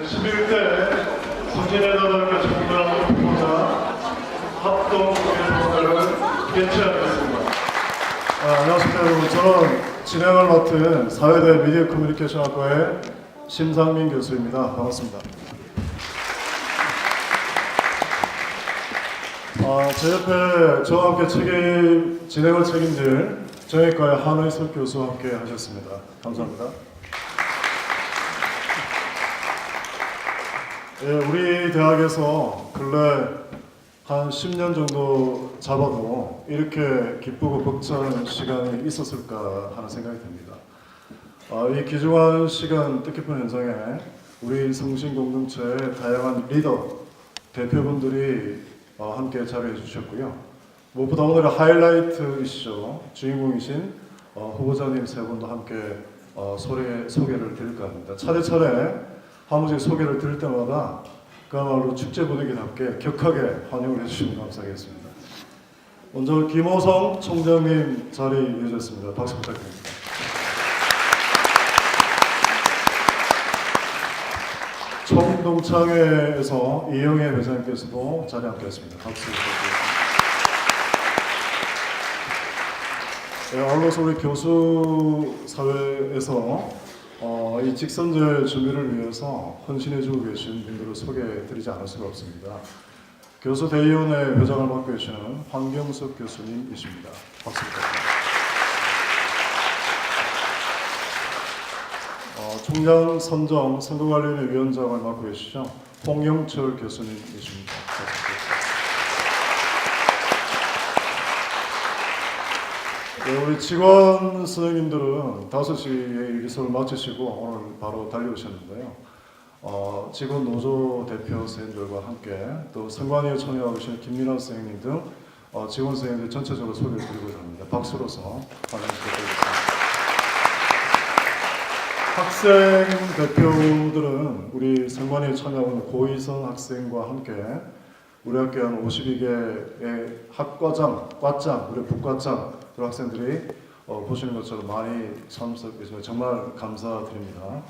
11대 성진여자대학교 총장 후보자 합동대표를 개최하겠습니다. 안녕하십니까 여러분. 저는 진행을 맡은 사회대 미디어 커뮤니케이션 학과의 심상민 교수입니다. 반갑습니다. 제 옆에 저와 함께 진행을 책임질 정외과의 한의석 교수와 함께 하셨습니다. 감사합니다. 예, 우리 대학에서 근래 한 10년 정도 잡아도 이렇게 기쁘고 벅찬 시간이 있었을까 하는 생각이 듭니다. 이 귀중한 시간 뜻깊은 현장에 우리 성신 공동체의 다양한 리더, 대표분들이 함께 자리해 주셨고요. 무엇보다 오늘의 하이라이트이시죠. 주인공이신 후보자님 세 분도 함께 소개를 드릴까 합니다. 차례차례 한 분씩 소개를 드릴 때마다 그야말로 축제 분위기답게 격하게 환영을 해주시면 감사하겠습니다. 먼저 김호성 총장님 자리 이어졌습니다. 박수 부탁드립니다. 총동창회에서 이영애 회장님께서도 자리에 함께했습니다. 박수 부탁드립니다. 네, 아울러서 우리 교수 사회에서 이 직선제 준비를 위해서 헌신해주고 계신 분들을 소개해드리지 않을 수가 없습니다. 교수대의원회 회장을 맡고 계시는 황경석 교수님이십니다. 박수 부탁드립니다. 총장 선정 선거관리위원회 위원장을 맡고 계시죠. 홍영철 교수님이십니다. 박수 부탁드립니다. 네, 우리 직원 선생님들은 5시에 이 수업을 마치시고 오늘 바로 달려오셨는데요. 직원 노조 대표 선생님들과 함께 또 선관위에 참여하고 계신 김민환 선생님 등 직원 선생님들 전체적으로 소개를 드리고자 합니다. 박수로서 환영 부탁드리겠습니다. 학생 대표들은 우리 선관위에 참여하는 고이선 학생과 함께 우리 학교에 한 52개의 학과장, 과장, 우리 부과장 학생들이 보시는 것처럼 많이 참석해 주셔서 정말 감사드립니다.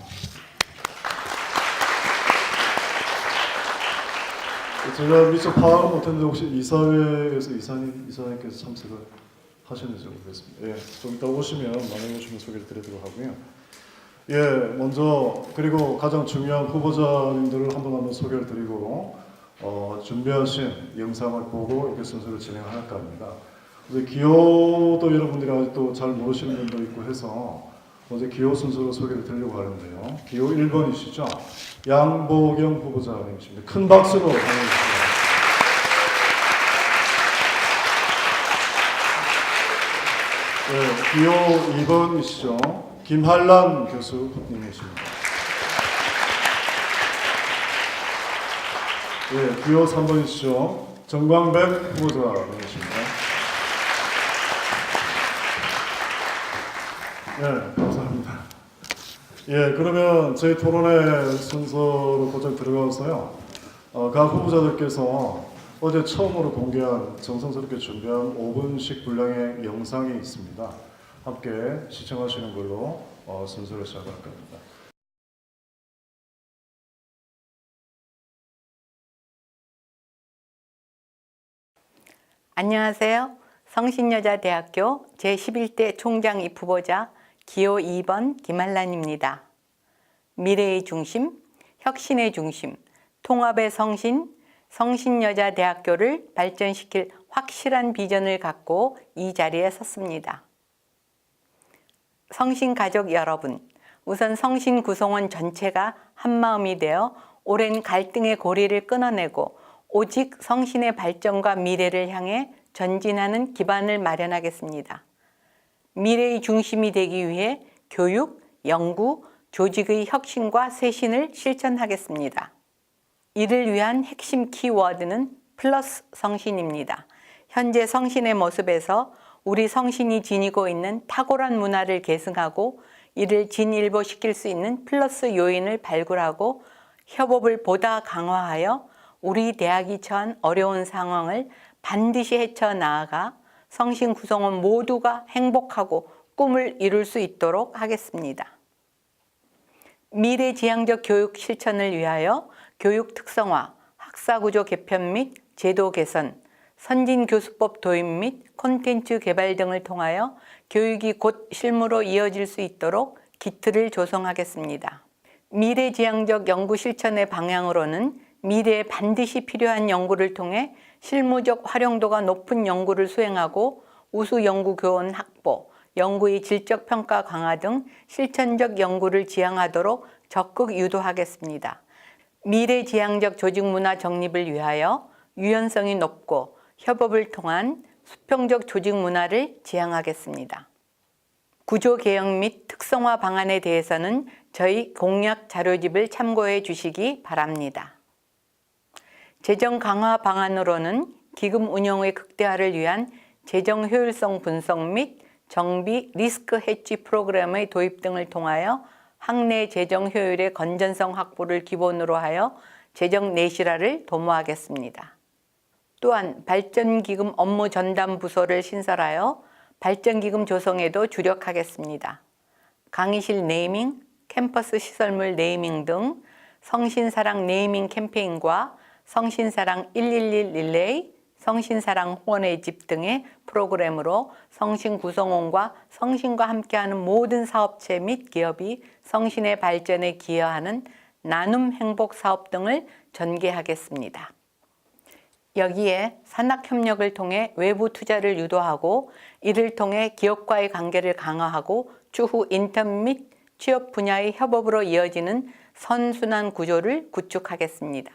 제가 미처 파악을 못했는데 혹시 이사회에서 이사님께서 참석을 하셨는지 모르겠습니다. 예, 좀 이따 오시면 많이 오시면 소개를 드리도록 하고요. 예, 먼저 그리고 가장 중요한 후보자님들을 한번 소개를 드리고 준비하신 영상을 보고 이렇게 순서를 진행할까 합니다. 기호도 여러분들이 아직도 잘 모르시는 분도 있고 해서 먼저 기호 순서로 소개를 드리려고 하는데요. 기호 1번이시죠. 양보경 후보자님이십니다. 큰 박수로 환영해주세요. 네, 기호 2번이시죠. 김한란 교수님이십니다. 네, 기호 3번이시죠. 정광백 후보자님이십니다. 네, 감사합니다. 예, 그러면 저희 토론회 순서로 곧장 들어가서요. 각 후보자들께서 어제 처음으로 공개한 정성스럽게 준비한 5분씩 분량의 영상이 있습니다. 함께 시청하시는 걸로 순서를 시작할 겁니다. 안녕하세요. 성신여자대학교 제11대 총장 입후보자 기호 2번 김한란입니다. 미래의 중심, 혁신의 중심, 통합의 성신, 성신여자대학교를 발전시킬 확실한 비전을 갖고 이 자리에 섰습니다. 성신가족 여러분, 우선 성신 구성원 전체가 한마음이 되어 오랜 갈등의 고리를 끊어내고 오직 성신의 발전과 미래를 향해 전진하는 기반을 마련하겠습니다. 미래의 중심이 되기 위해 교육, 연구, 조직의 혁신과 쇄신을 실천하겠습니다. 이를 위한 핵심 키워드는 플러스 성신입니다. 현재 성신의 모습에서 우리 성신이 지니고 있는 탁월한 문화를 계승하고 이를 진일보시킬 수 있는 플러스 요인을 발굴하고 협업을 보다 강화하여 우리 대학이 처한 어려운 상황을 반드시 헤쳐나아가 성신 구성원 모두가 행복하고 꿈을 이룰 수 있도록 하겠습니다. 미래지향적 교육 실천을 위하여 교육 특성화, 학사구조 개편 및 제도 개선, 선진교수법 도입 및 콘텐츠 개발 등을 통하여 교육이 곧 실무로 이어질 수 있도록 기틀을 조성하겠습니다. 미래지향적 연구 실천의 방향으로는 미래에 반드시 필요한 연구를 통해 실무적 활용도가 높은 연구를 수행하고 우수 연구교원 확보, 연구의 질적 평가 강화 등 실천적 연구를 지향하도록 적극 유도하겠습니다. 미래지향적 조직문화 정립을 위하여 유연성이 높고 협업을 통한 수평적 조직문화를 지향하겠습니다. 구조개혁 및 특성화 방안에 대해서는 저희 공약 자료집을 참고해 주시기 바랍니다. 재정 강화 방안으로는 기금 운영의 극대화를 위한 재정 효율성 분석 및 정비 리스크 해지 프로그램의 도입 등을 통하여 학내 재정 효율의 건전성 확보를 기본으로 하여 재정 내실화를 도모하겠습니다. 또한 발전기금 업무 전담 부서를 신설하여 발전기금 조성에도 주력하겠습니다. 강의실 네이밍, 캠퍼스 시설물 네이밍 등 성신사랑 네이밍 캠페인과 성신사랑 111 릴레이, 성신사랑 후원의 집 등의 프로그램으로 성신 구성원과 성신과 함께하는 모든 사업체 및 기업이 성신의 발전에 기여하는 나눔 행복 사업 등을 전개하겠습니다. 여기에 산학협력을 통해 외부 투자를 유도하고 이를 통해 기업과의 관계를 강화하고 추후 인턴 및 취업 분야의 협업으로 이어지는 선순환 구조를 구축하겠습니다.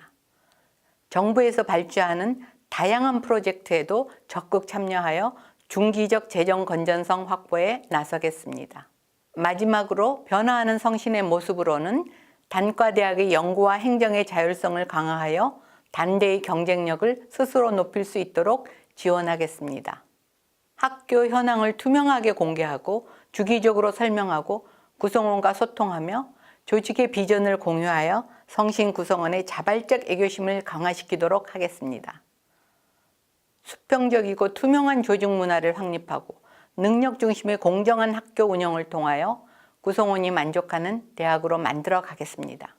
정부에서 발주하는 다양한 프로젝트에도 적극 참여하여 중기적 재정 건전성 확보에 나서겠습니다. 마지막으로 변화하는 성신의 모습으로는 단과대학의 연구와 행정의 자율성을 강화하여 단대의 경쟁력을 스스로 높일 수 있도록 지원하겠습니다. 학교 현황을 투명하게 공개하고 주기적으로 설명하고 구성원과 소통하며 조직의 비전을 공유하여 성신 구성원의 자발적 애교심을 강화시키도록 하겠습니다. 수평적이고 투명한 조직 문화를 확립하고 능력 중심의 공정한 학교 운영을 통하여 구성원이 만족하는 대학으로 만들어 가겠습니다.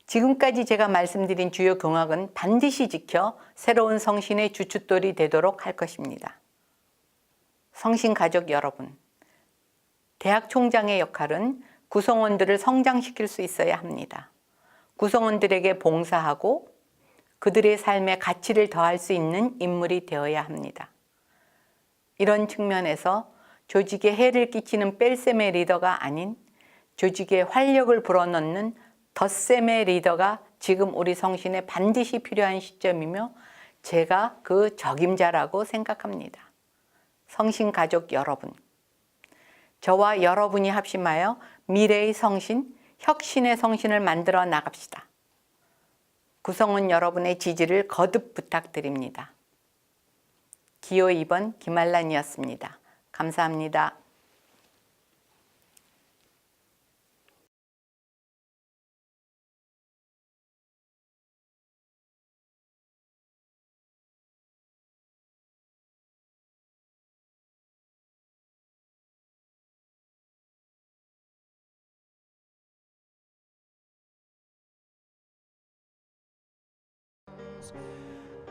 지금까지 제가 말씀드린 주요 공약은 반드시 지켜 새로운 성신의 주춧돌이 되도록 할 것입니다. 성신 가족 여러분, 대학 총장의 역할은 구성원들을 성장시킬 수 있어야 합니다. 구성원들에게 봉사하고 그들의 삶에 가치를 더할 수 있는 인물이 되어야 합니다. 이런 측면에서 조직에 해를 끼치는 뺄셈의 리더가 아닌 조직에 활력을 불어넣는 덧셈의 리더가 지금 우리 성신에 반드시 필요한 시점이며 제가 그 적임자라고 생각합니다. 성신 가족 여러분, 저와 여러분이 합심하여 미래의 성신, 혁신의 성신을 만들어 나갑시다. 구성원 여러분의 지지를 거듭 부탁드립니다. 기호 2번 김알란이었습니다. 감사합니다.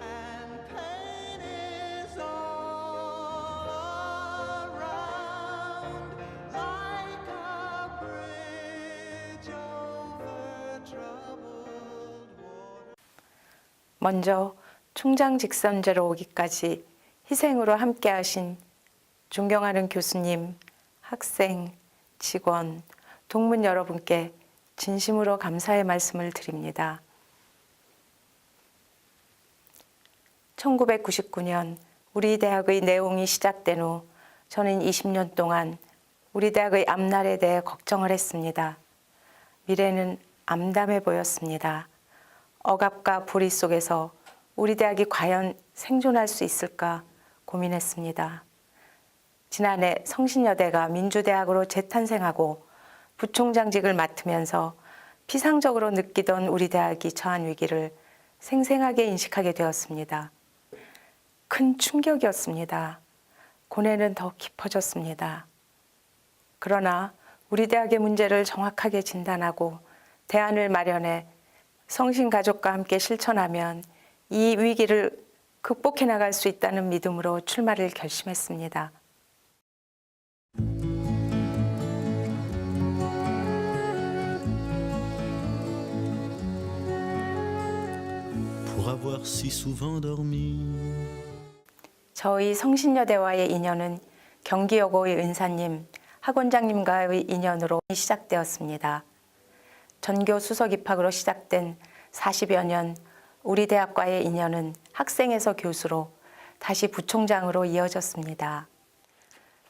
And pain is all around, like a bridge over troubled water. 먼저 총장 직선제로 오기까지 희생으로 함께하신 존경하는 교수님, 학생, 직원, 동문 여러분께 진심으로 감사의 말씀을 드립니다. 1999년 우리 대학의 내홍이 시작된 후 저는 20년 동안 우리 대학의 앞날에 대해 걱정을 했습니다. 미래는 암담해 보였습니다. 억압과 불의 속에서 우리 대학이 과연 생존할 수 있을까 고민했습니다. 지난해 성신여대가 민주대학으로 재탄생하고 부총장직을 맡으면서 피상적으로 느끼던 우리 대학이 처한 위기를 생생하게 인식하게 되었습니다. 큰 충격이었습니다. 고뇌는 더 깊어졌습니다. 그러나 우리 대학의 문제를 정확하게 진단하고 대안을 마련해 성신가족과 함께 실천하면 이 위기를 극복해 나갈 수 있다는 믿음으로 출마를 결심했습니다. Pour avoir si souvent dormi. 저희 성신여대와의 인연은 경기여고의 은사님, 학원장님과의 인연으로 시작되었습니다. 전교 수석 입학으로 시작된 40여 년 우리 대학과의 인연은 학생에서 교수로 다시 부총장으로 이어졌습니다.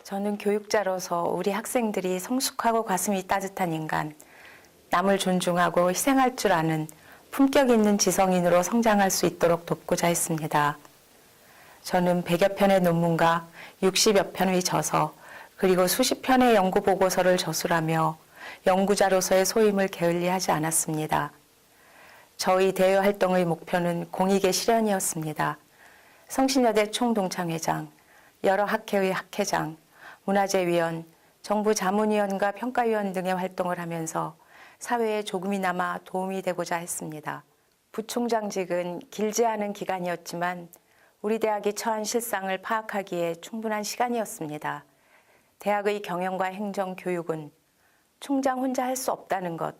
저는 교육자로서 우리 학생들이 성숙하고 가슴이 따뜻한 인간, 남을 존중하고 희생할 줄 아는 품격 있는 지성인으로 성장할 수 있도록 돕고자 했습니다. 저는 100여 편의 논문과 60여 편의 저서, 그리고 수십 편의 연구 보고서를 저술하며 연구자로서의 소임을 게을리하지 않았습니다. 저희 대외 활동의 목표는 공익의 실현이었습니다. 성신여대 총동창회장, 여러 학회의 학회장, 문화재위원, 정부 자문위원과 평가위원 등의 활동을 하면서 사회에 조금이나마 도움이 되고자 했습니다. 부총장직은 길지 않은 기간이었지만 우리 대학이 처한 실상을 파악하기에 충분한 시간이었습니다. 대학의 경영과 행정, 교육은 총장 혼자 할 수 없다는 것,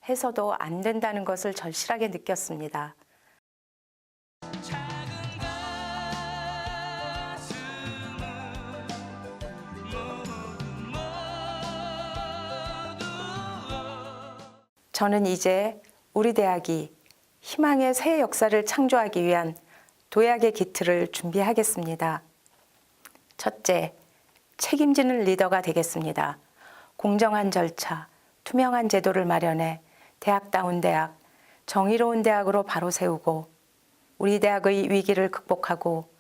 해서도 안 된다는 것을 절실하게 느꼈습니다. 저는 이제 우리 대학이 희망의 새 역사를 창조하기 위한 도약의 기틀을 준비하겠습니다. 첫째, 책임지는 리더가 되겠습니다. 공정한 절차, 투명한 제도를 마련해 대학다운 대학, 정의로운 대학으로 바로 세우고 우리 대학의 위기를 극복하고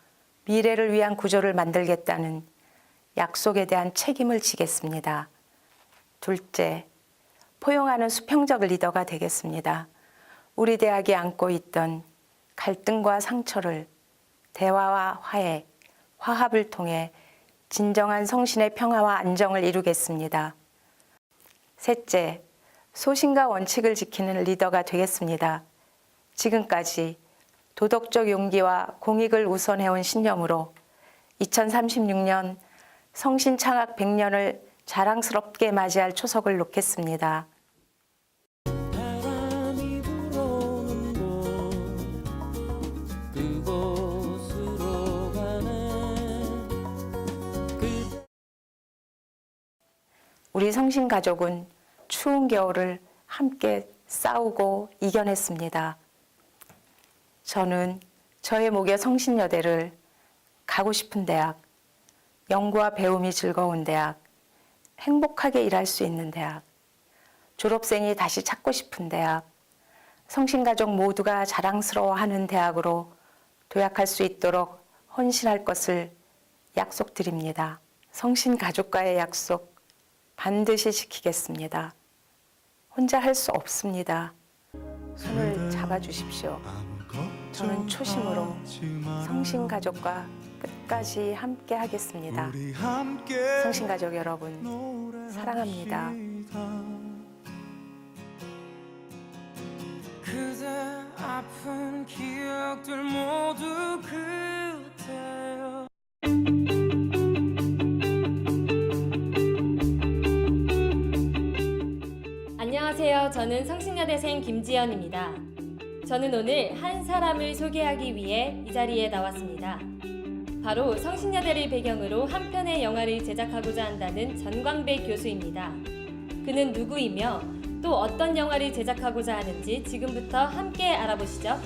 미래를 위한 구조를 만들겠다는 약속에 대한 책임을 지겠습니다. 둘째, 포용하는 수평적 리더가 되겠습니다. 우리 대학이 안고 있던 갈등과 상처를 대화와 화해, 화합을 통해 진정한 성신의 평화와 안정을 이루겠습니다. 셋째, 소신과 원칙을 지키는 리더가 되겠습니다. 지금까지 도덕적 용기와 공익을 우선해온 신념으로 2036년 성신 창학 100년을 자랑스럽게 맞이할 초석을 놓겠습니다. 바람이 불어오는 곳 그곳으로 가네. 우리 성신 가족은 추운 겨울을 함께 싸우고 이겨냈습니다. 저는 저의 목의 성신여대를 가고 싶은 대학, 연구와 배움이 즐거운 대학, 행복하게 일할 수 있는 대학, 졸업생이 다시 찾고 싶은 대학, 성신가족 모두가 자랑스러워하는 대학으로 도약할 수 있도록 헌신할 것을 약속드립니다. 성신가족과의 약속 반드시 지키겠습니다. 혼자 할 수 없습니다. 손을 잡아주십시오. 저는 초심으로 성신가족과 끝까지 함께 하겠습니다. 성신가족 여러분, 사랑합니다. 그대 아픈 기억들 모두 그대여. 안녕하세요. 저는 성신여대생 김지연입니다. 저는 오늘 한 사람을 소개하기 위해 이 자리에 나왔습니다. 바로 성신여대를 배경으로 한 편의 영화를 제작하고자 한다는 전광배 교수입니다. 그는 누구이며 또 어떤 영화를 제작하고자 하는지 지금부터 함께 알아보시죠.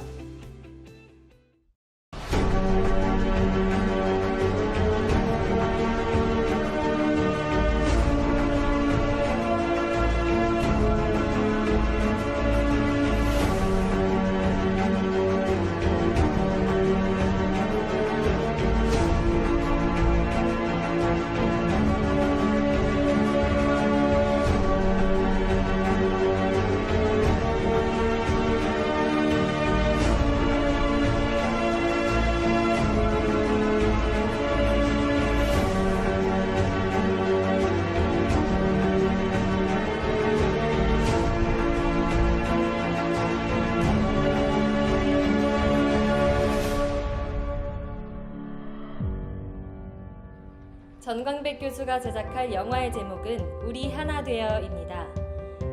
전광백 교수가 제작할 영화의 제목은 우리 하나 되어입니다.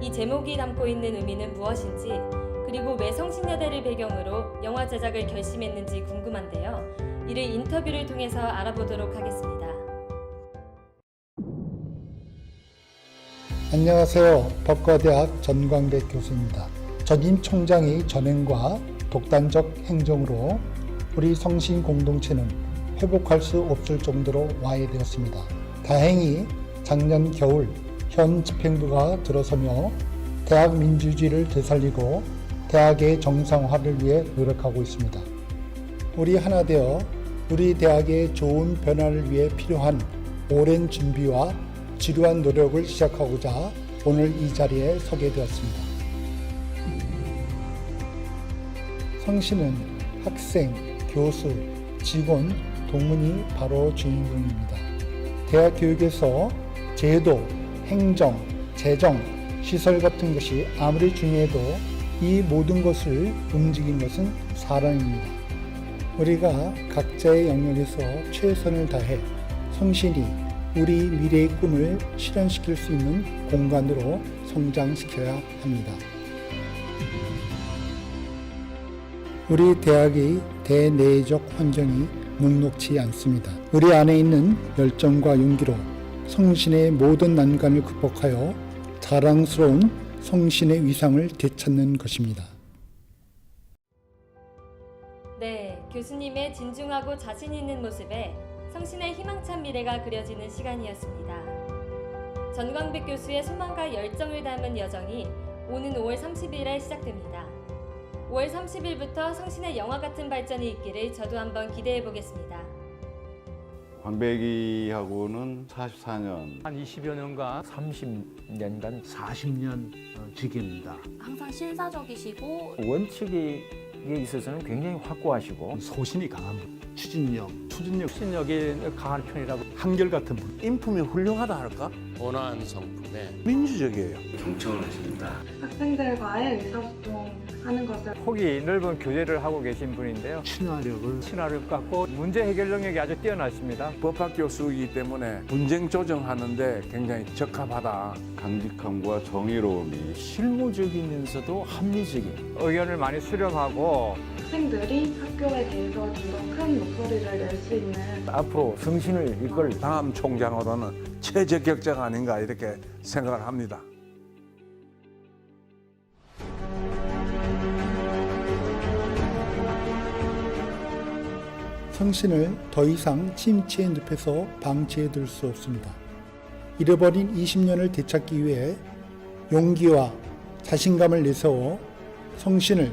이 제목이 담고 있는 의미는 무엇인지, 그리고 왜 성신여대를 배경으로 영화 제작을 결심했는지 궁금한데요. 이를 인터뷰를 통해서 알아보도록 하겠습니다. 안녕하세요. 법과대학 전광백 교수입니다. 전임 총장의 전행과 독단적 행정으로 우리 성신 공동체는 회복할 수 없을 정도로 와해되었습니다. 다행히 작년 겨울 현 집행부가 들어서며 대학 민주주의를 되살리고 대학의 정상화를 위해 노력하고 있습니다. 우리 하나 되어 우리 대학의 좋은 변화를 위해 필요한 오랜 준비와 지루한 노력을 시작하고자 오늘 이 자리에 서게 되었습니다. 성신은 학생, 교수, 직원, 동문이 바로 주인공입니다. 대학 교육에서 제도, 행정, 재정, 시설 같은 것이 아무리 중요해도 이 모든 것을 움직인 것은 사람입니다. 우리가 각자의 영역에서 최선을 다해 성신이 우리 미래의 꿈을 실현시킬 수 있는 공간으로 성장시켜야 합니다. 우리 대학의 대내적 환경이 녹록지 않습니다. 우리 안에 있는 열정과 용기로 성신의 모든 난관을 극복하여 자랑스러운 성신의 위상을 되찾는 것입니다. 네, 교수님의 진중하고 자신 있는 모습에 성신의 희망찬 미래가 그려지는 시간이었습니다. 전광백 교수의 소망과 열정을 담은 여정이 오는 5월 30일에 시작됩니다. 5월 30일부터 성신의 영화 같은 발전이 있기를 저도 한번 기대해 보겠습니다. 광백이하고는 44년, 한 20여 년간 30년간 40년 지기입니다. 항상 신사적이시고 원칙에 있어서는 굉장히 확고하시고 소신이 강한 분, 추진력이 강한 편이라고. 한결같은 분, 인품이 훌륭하다 할까? 온화한 성품에 민주적이에요. 경청을 하십니다. 학생들과의 의사소통하는 것을 폭이 넓은 교제를 하고 계신 분인데요. 친화를 갖고 문제 해결 능력이 아주 뛰어나십니다. 법학 교수이기 때문에 분쟁 조정하는데 굉장히 적합하다. 강직함과 정의로움이 실무적이면서도 합리적인 의견을 많이 수렴하고 학생들이 학교에 대해서 좀 더 큰 목소리를 낼 수 있는 앞으로 성신을 이끌 다음 총장으로는 최적격자가 아닌가 이렇게 생각을 합니다. 성신을 더 이상 침체의 늪에서 방치해둘 수 없습니다. 잃어버린 20년을 되찾기 위해 용기와 자신감을 내세워 성신을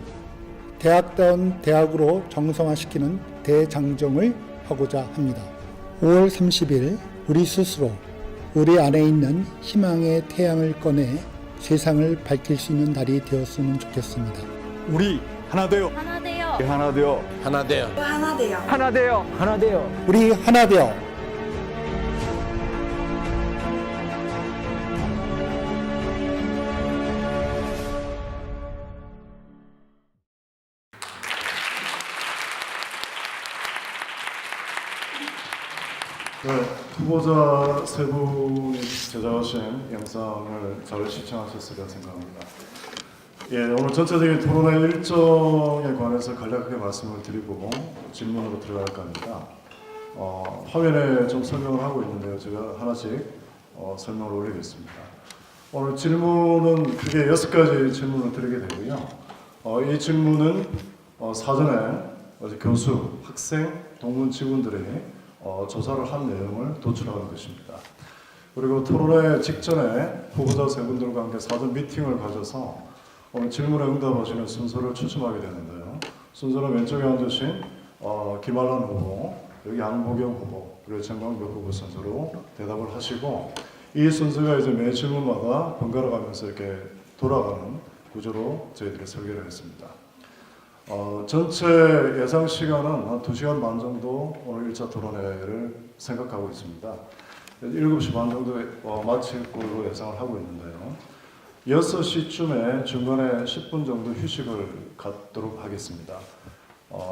대학다운 대학으로 정상화시키는 대장정을 하고자 합니다. 5월 30일 우리 스스로 우리 안에 있는 희망의 태양을 꺼내 세상을 밝힐 수 있는 날이 되었으면 좋겠습니다. 우리 하나 되어 하나 되어 하나 되어 하나 되어 하나 되어 하나 되어 하나 되어 우리 하나 되어 네, 후보자 세 분이 제작하신 영상을 잘 시청하셨으리라 생각합니다. 예, 오늘 전체적인 토론회 일정에 관해서 간략하게 말씀을 드리고 질문으로 들어갈까 합니다. 화면에 좀 설명을 하고 있는데요. 제가 하나씩 설명을 올리겠습니다. 오늘 질문은 크게 6가지 질문을 드리게 되고요. 이 질문은 사전에 교수, 학생, 동문 직원들이 조사를 한 내용을 도출하는 것입니다. 그리고 토론회 직전에 후보자 세 분들과 함께 사전 미팅을 가져서 오늘 질문에 응답하시는 순서를 추첨하게 되는데요. 순서는 왼쪽에 앉으신 김한란 후보, 여기 양보경 후보, 그리고 정광백 후보 순서로 대답을 하시고 이 순서가 이제 매 질문마다 번갈아 가면서 이렇게 돌아가는 구조로 저희들이 설계를 했습니다. 전체 예상 시간은 한 2시간 반 정도 오늘 1차 토론회를 생각하고 있습니다. 7시 반 정도에 마칠 걸로 예상을 하고 있는데요. 6시쯤에 중간에 10분 정도 휴식을 갖도록 하겠습니다.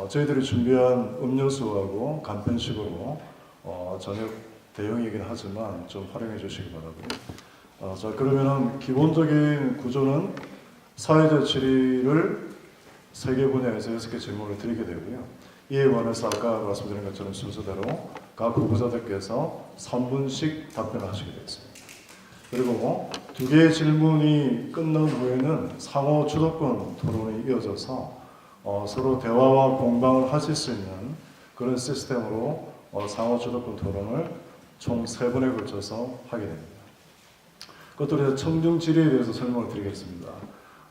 저희들이 준비한 음료수하고 간편식으로 저녁 대형이긴 하지만 좀 활용해 주시기 바라고요. 자, 그러면은 기본적인 구조는 사회적 질의를 3개 분야에서 6개 질문을 드리게 되고요. 이에 관해서 아까 말씀드린 것처럼 순서대로 각 후보자들께서 3분씩 답변을 하시게 되겠습니다. 그리고 2개의 질문이 끝난 후에는 상호 주도권 토론이 이어져서 서로 대화와 공방을 하실 수 있는 그런 시스템으로 상호 주도권 토론을 총 3번에 걸쳐서 하게 됩니다. 그것도 청중 질의에 대해서 설명을 드리겠습니다.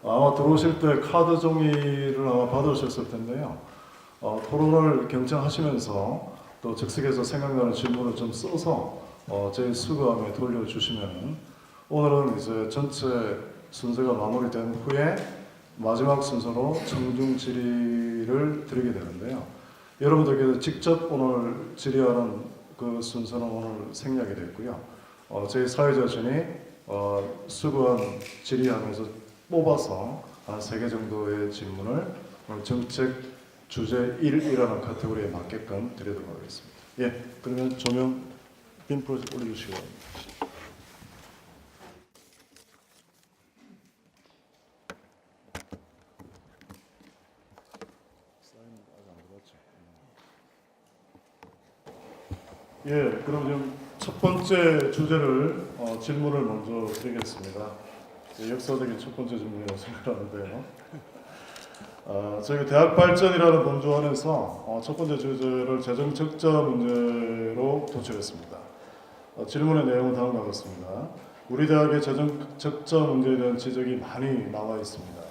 아마 들어오실 때 카드 종이를 아마 받으셨을 텐데요. 토론을 경청하시면서 또 즉석에서 생각나는 질문을 좀 써서 제 수거함에 돌려주시면 오늘은 이제 전체 순서가 마무리된 후에 마지막 순서로 청중 질의를 드리게 되는데요. 여러분들께서 직접 오늘 질의하는 그 순서는 오늘 생략이 됐고요. 저희 사회자진이 수거한 질의하면서 뽑아서 한 3개 정도의 질문을 오늘 정책 주제 1이라는 카테고리에 맞게끔 드리도록 하겠습니다. 예, 그러면 조명 빔 프로젝트 올려주시기 바랍니다. 예, 그럼 지금 첫 번째 주제를 질문을 먼저 드리겠습니다. 역사적인 첫 번째 질문이라고 생각하는데요. 저희가 대학 발전이라는 범주 안에서 첫 번째 주제를 재정 적자 문제로 도출했습니다. 질문의 내용은 다음과 같습니다. 우리 대학의 재정 적자 문제에 대한 지적이 많이 나와 있습니다.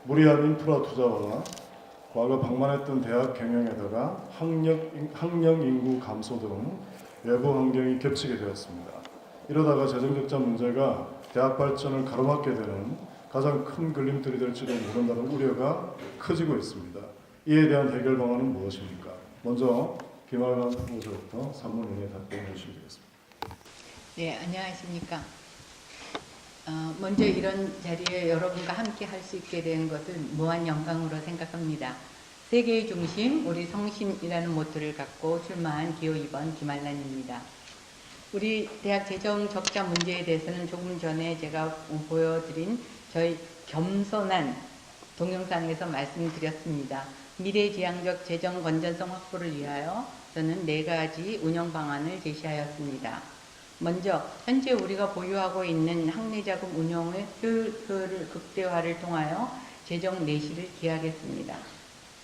무리한 인프라 투자와 과거 방만했던 대학 경영에다가 학령 인구 감소 등 외부 환경이 겹치게 되었습니다. 이러다가 재정적자 문제가 대학 발전을 가로막게 되는 가장 큰 걸림돌이 될지도 모른다는 우려가 커지고 있습니다. 이에 대한 해결 방안은 무엇입니까? 먼저 김학란 후보자부터 3분 이내에 답변해 주시면 되겠습니다. 네, 안녕하십니까. 먼저 이런 자리에 여러분과 함께 할 수 있게 된 것은 무한 영광으로 생각합니다. 세계의 중심, 우리 성신이라는 모토를 갖고 출마한 기호 2번 김한란입니다. 우리 대학 재정 적자 문제에 대해서는 조금 전에 제가 보여드린 저희 겸손한 동영상에서 말씀드렸습니다. 미래지향적 재정 건전성 확보를 위하여 저는 4가지 운영 방안을 제시하였습니다. 먼저 현재 우리가 보유하고 있는 학내자금 운용의 효율 극대화를 통하여 재정 내실을 기하겠습니다.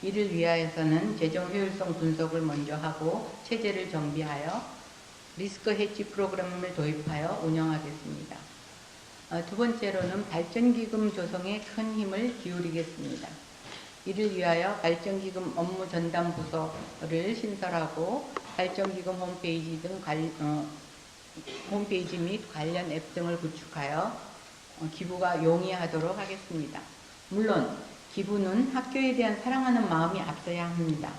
이를 위하여서는 재정 효율성 분석을 먼저 하고 체제를 정비하여 리스크 해지 프로그램을 도입하여 운영하겠습니다. 두 번째로는 발전기금 조성에 큰 힘을 기울이겠습니다. 이를 위하여 발전기금 업무 전담 부서를 신설하고 발전기금 홈페이지 및 관련 앱 등을 구축하여 기부가 용이하도록 하겠습니다. 물론 기부는 학교에 대한 사랑하는 마음이 앞서야 합니다.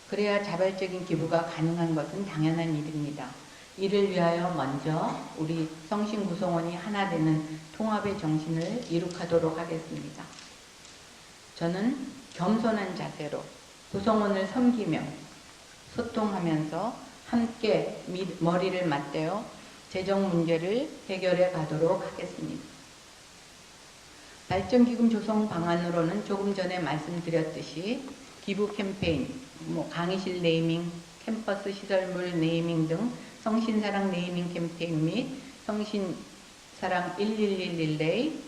그래야 자발적인 기부가 가능한 것은 당연한 일입니다. 이를 위하여 먼저 우리 성신 구성원이 하나 되는 통합의 정신을 이룩하도록 하겠습니다. 저는 겸손한 자세로 구성원을 섬기며 소통하면서 함께 머리를 맞대어 재정 문제를 해결해 가도록 하겠습니다. 발전기금 조성 방안으로는 조금 전에 말씀드렸듯이 기부 캠페인, 강의실 네이밍, 캠퍼스 시설물 네이밍 등 성신사랑 네이밍 캠페인 및 성신사랑 111 릴레이,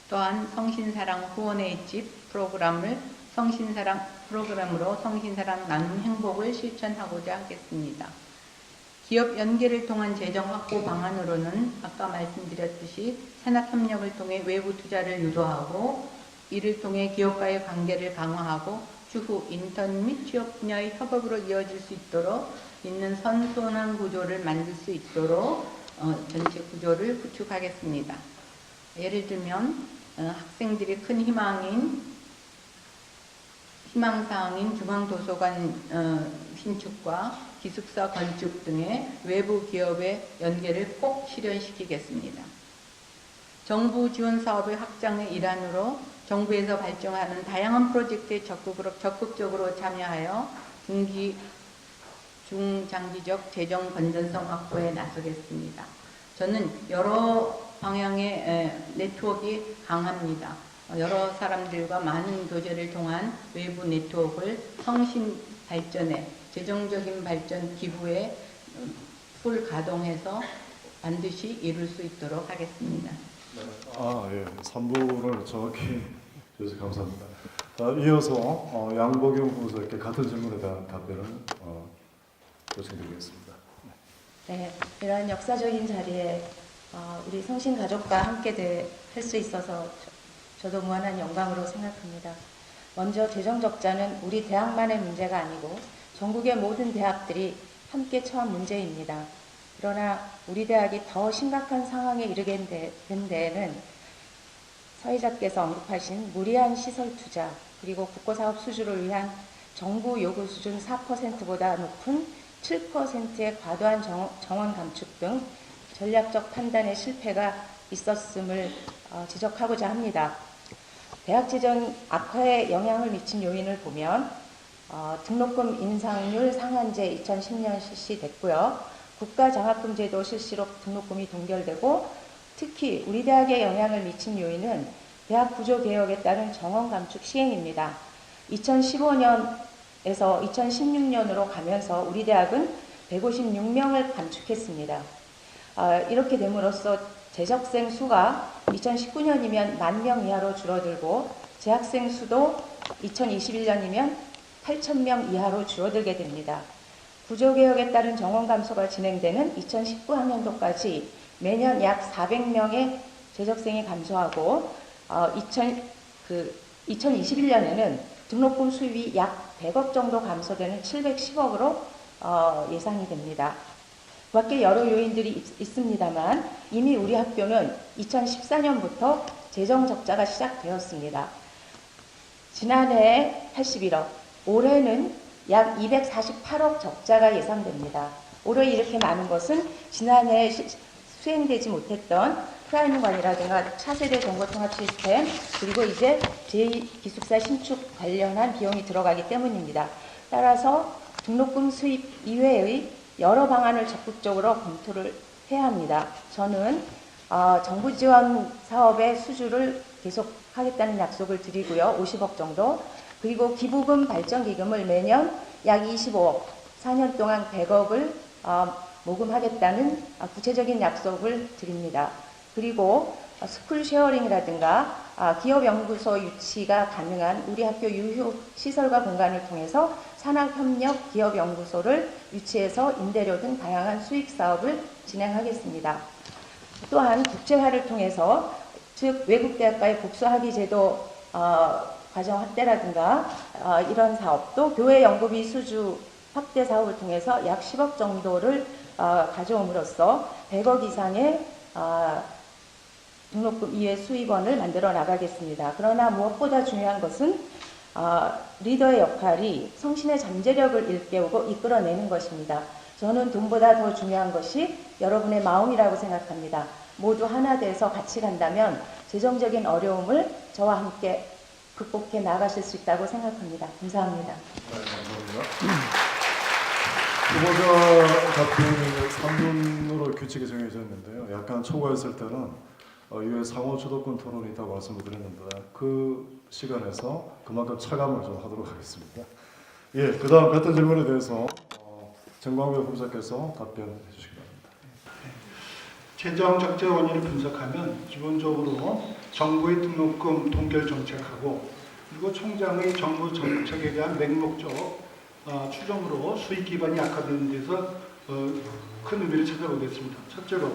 또한 성신사랑 후원의 집 프로그램으로 성신사랑 나눔 행복을 실천하고자 하겠습니다. 기업 연계를 통한 재정 확보 방안으로는 아까 말씀드렸듯이 산학협력을 통해 외부 투자를 유도하고 이를 통해 기업과의 관계를 강화하고 추후 인턴 및 취업 분야의 협업으로 이어질 수 있도록 있는 선순환 구조를 만들 수 있도록 전체 구조를 구축하겠습니다. 예를 들면 학생들이 큰 희망사항인 중앙도서관 신축과 기숙사 건축 등의 외부 기업의 연계를 꼭 실현시키겠습니다. 정부 지원 사업의 확장의 일환으로 정부에서 발전하는 다양한 프로젝트에 적극적으로 참여하여 중기 중장기적 재정 건전성 확보에 나서겠습니다. 저는 여러 방향의 네트워크가 강합니다. 여러 사람들과 많은 교제를 통한 외부 네트워크를 성신 발전에, 재정적인 발전 기부에 풀 가동해서 반드시 이룰 수 있도록 하겠습니다. 예. 3부를 정확히 주셔서 감사합니다. 이어서 양복용 부서께 같은 질문에 대한 답변을 요청드리겠습니다. 네, 이러한 역사적인 자리에 우리 성신 가족과 함께 할 수 있어서 저도 무한한 영광으로 생각합니다. 먼저 재정 적자는 우리 대학만의 문제가 아니고 전국의 모든 대학들이 함께 처한 문제입니다. 그러나 우리 대학이 더 심각한 상황에 이르게 된 데에는 서희자께서 언급하신 무리한 시설 투자 그리고 국고사업 수주를 위한 정부 요구 수준 4%보다 높은 7%의 과도한 정원 감축 등 전략적 판단의 실패가 있었음을 지적하고자 합니다. 대학 재정 악화에 영향을 미친 요인을 보면 등록금 인상률 상한제 2010년 실시됐고요. 국가장학금 제도 실시로 등록금이 동결되고 특히 우리 대학에 영향을 미친 요인은 대학 구조 개혁에 따른 정원 감축 시행입니다. 2015년에서 2016년으로 가면서 우리 대학은 156명을 감축했습니다. 이렇게 됨으로써 재적생 수가 2019년이면 10,000명 이하로 줄어들고 재학생 수도 2021년이면 8,000명 이하로 줄어들게 됩니다. 구조개혁에 따른 정원 감소가 진행되는 2019학년도까지 매년 약 400명의 재적생이 감소하고 2021년에는 등록금 수입이 약 100억 정도 감소되는 710억으로 예상이 됩니다. 그 밖에 여러 요인들이 있습니다만 이미 우리 학교는 2014년부터 재정 적자가 시작되었습니다. 지난해 81억, 올해는 약 248억 적자가 예상됩니다. 올해 이렇게 많은 것은 지난해 수행되지 못했던 프라임관이라든가 차세대 정보통합 시스템 그리고 이제 제2기숙사 신축 관련한 비용이 들어가기 때문입니다. 따라서 등록금 수입 이외의 여러 방안을 적극적으로 검토를 해야 합니다. 저는 정부 지원 사업의 수주를 계속하겠다는 약속을 드리고요. 50억 정도. 그리고 기부금 발전기금을 매년 약 25억, 4년 동안 100억을 모금하겠다는 구체적인 약속을 드립니다. 그리고 스쿨 쉐어링이라든가 기업연구소 유치가 가능한 우리 학교 유휴 시설과 공간을 통해서 산학협력 기업연구소를 유치해서 임대료 등 다양한 수익사업을 진행하겠습니다. 또한 국제화를 통해서 즉 외국대학과의 복수학위 제도 과정 확대라든가 이런 사업도 교회 연구비 수주 확대 사업을 통해서 약 10억 정도를 가져옴으로써 100억 이상의 등록금 이외 수입원을 만들어 나가겠습니다. 그러나 무엇보다 중요한 것은 리더의 역할이 성신의 잠재력을 일깨우고 이끌어내는 것입니다. 저는 돈보다 더 중요한 것이 여러분의 마음이라고 생각합니다. 모두 하나 돼서 같이 간다면 재정적인 어려움을 저와 함께 극복해 나가실 수 있다고 생각합니다. 감사합니다. 네, 감사합니다. 후보자 답변이 3분으로 규칙이 정해졌는데요. 약간 초과했을 때는 이후에 상호 주도권 토론이 있다고 말씀을 드렸는데 그 시간에서 그만큼 차감을 좀 하도록 하겠습니다. 예, 그 다음 같은 질문에 대해서 정광배 후보자께서 답변해 주시기 바랍니다. 재정 적자 원인을 분석하면 기본적으로 정부의 등록금 동결 정책하고 그리고 총장의 정부 정책에 대한 맹목적 추정으로 수익 기반이 약화되는 데서 큰 의미를 찾아보겠습니다. 첫째로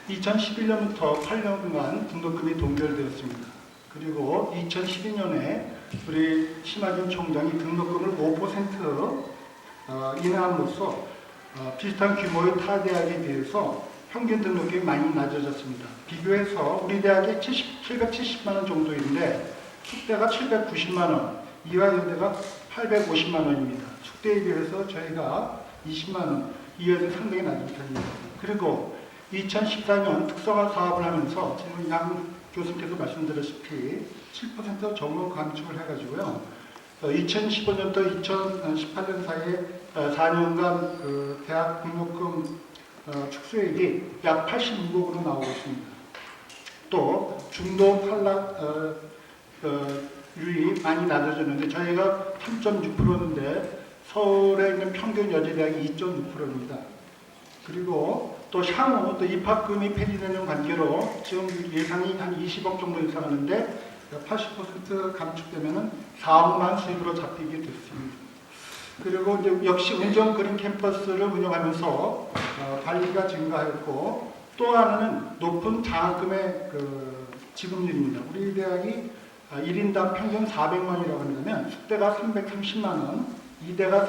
2011년부터 8년간 등록금이 동결되었습니다. 그리고 2012년에 우리 심하진 총장이 등록금을 5% 인하함으로써 비슷한 규모의 타 대학에 비해서 평균 등록금이 많이 낮아졌습니다. 비교해서 우리 대학이 770만 원 정도인데 축대가 790만 원, 이화여대가 850만 원입니다. 축대에 비해서 저희가 20만 원, 이화여대 상당히 낮은 편입니다. 그리고 2014년 특성화 사업을 하면서 지금 양 교수님께서 말씀드렸다시피 7% 정원 감축을 해가지고요. 2015년부터 2018년 사이에 4년간 그 대학 등록금 축소액이 약 86억으로 나오고 있습니다. 또 중도 탈락률이 많이 낮아졌는데 저희가 3.6%인데 서울에 있는 평균 여지대학이 2.6%입니다. 그리고 또 향후 또 입학금이 폐지되는 관계로 지금 예상이 한 20억 정도 예상하는데 80% 감축되면은 4억만 수입으로 잡히게 됐습니다. 그리고 이제 역시 운정 그린 캠퍼스를 운영하면서 관리가 증가했고 또 하나는 높은 장학금의 그 지급률입니다. 우리 대학이 1인당 평균 400만 원이라고 한다면 숙대가 330만 원, 이대가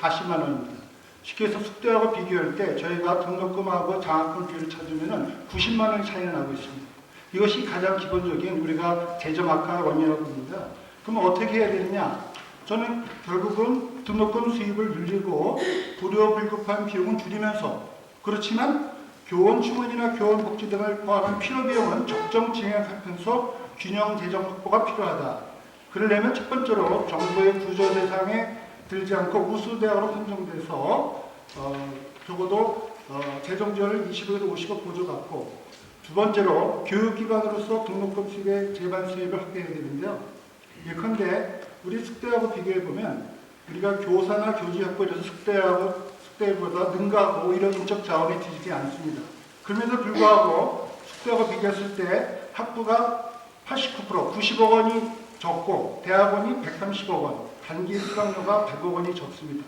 340만 원입니다. 쉽게 해서 숙대하고 비교할 때 저희가 등록금하고 장학금 비율을 찾으면 90만 원 차이가 나고 있습니다. 이것이 가장 기본적인 우리가 재정 악화 원인이라고 봅니다. 그럼 어떻게 해야 되느냐? 저는 결국은 등록금 수입을 늘리고 불효불급한 비용은 줄이면서 그렇지만 교원 충원이나 교원 복지 등을 포함한 필요 비용은 적정 진행하면서 균형 재정 확보가 필요하다. 그러려면 첫 번째로 정부의 구조 대상에 들지 않고 우수 대학으로 선정돼서 적어도 재정 지원을 20억에서 50억 보조받고 두 번째로 교육기관으로서 등록금 수입의 제반 수입을 확대해야 되는데요. 예컨대 우리 숙대하고 비교해 보면 우리가 교사나 교직 확보에 대해서 숙대보다 능가하고 오히려 인적 자원이 뒤지지 않습니다. 그럼에도 불구하고 숙대하고 비교했을 때 학부가 89%, 90억 원이 적고 대학원이 130억 원, 단기 수강료가 100억 원이 적습니다.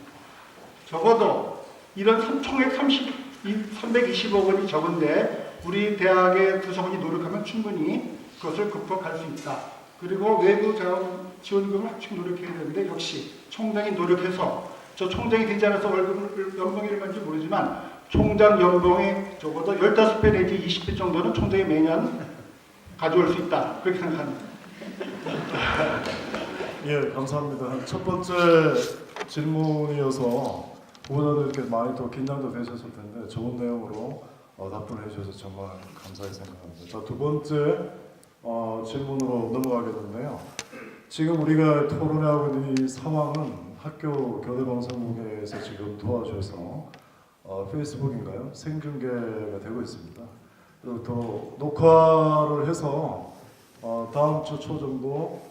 적어도 이런 총액 320억 원이 적은데 우리 대학의 구성원이 노력하면 충분히 그것을 극복할 수 있다. 그리고 외부 자원 지원금을 합치고 노력해야 되는데 역시 총장이 노력해서 저 총장이 되지 않아서 연봉이 얼마인지 모르지만 총장 연봉이 적어도 15배 내지 20배 정도는 총장이 매년 가져올 수 있다. 그렇게 생각합니다. 예, 감사합니다. 첫 번째 질문이어서 후보자들 이렇게 많이 또 긴장도 되셨을 텐데 좋은 내용으로 답변을 해주셔서 정말 감사히 생각합니다. 자, 두 번째 질문으로 넘어가겠는데요. 지금 우리가 토론하고 있는 이 상황은 학교 교대방송국에서 지금 도와줘서 페이스북인가요? 생중계가 되고 있습니다. 그리고 또 녹화를 해서 다음 주 초 정도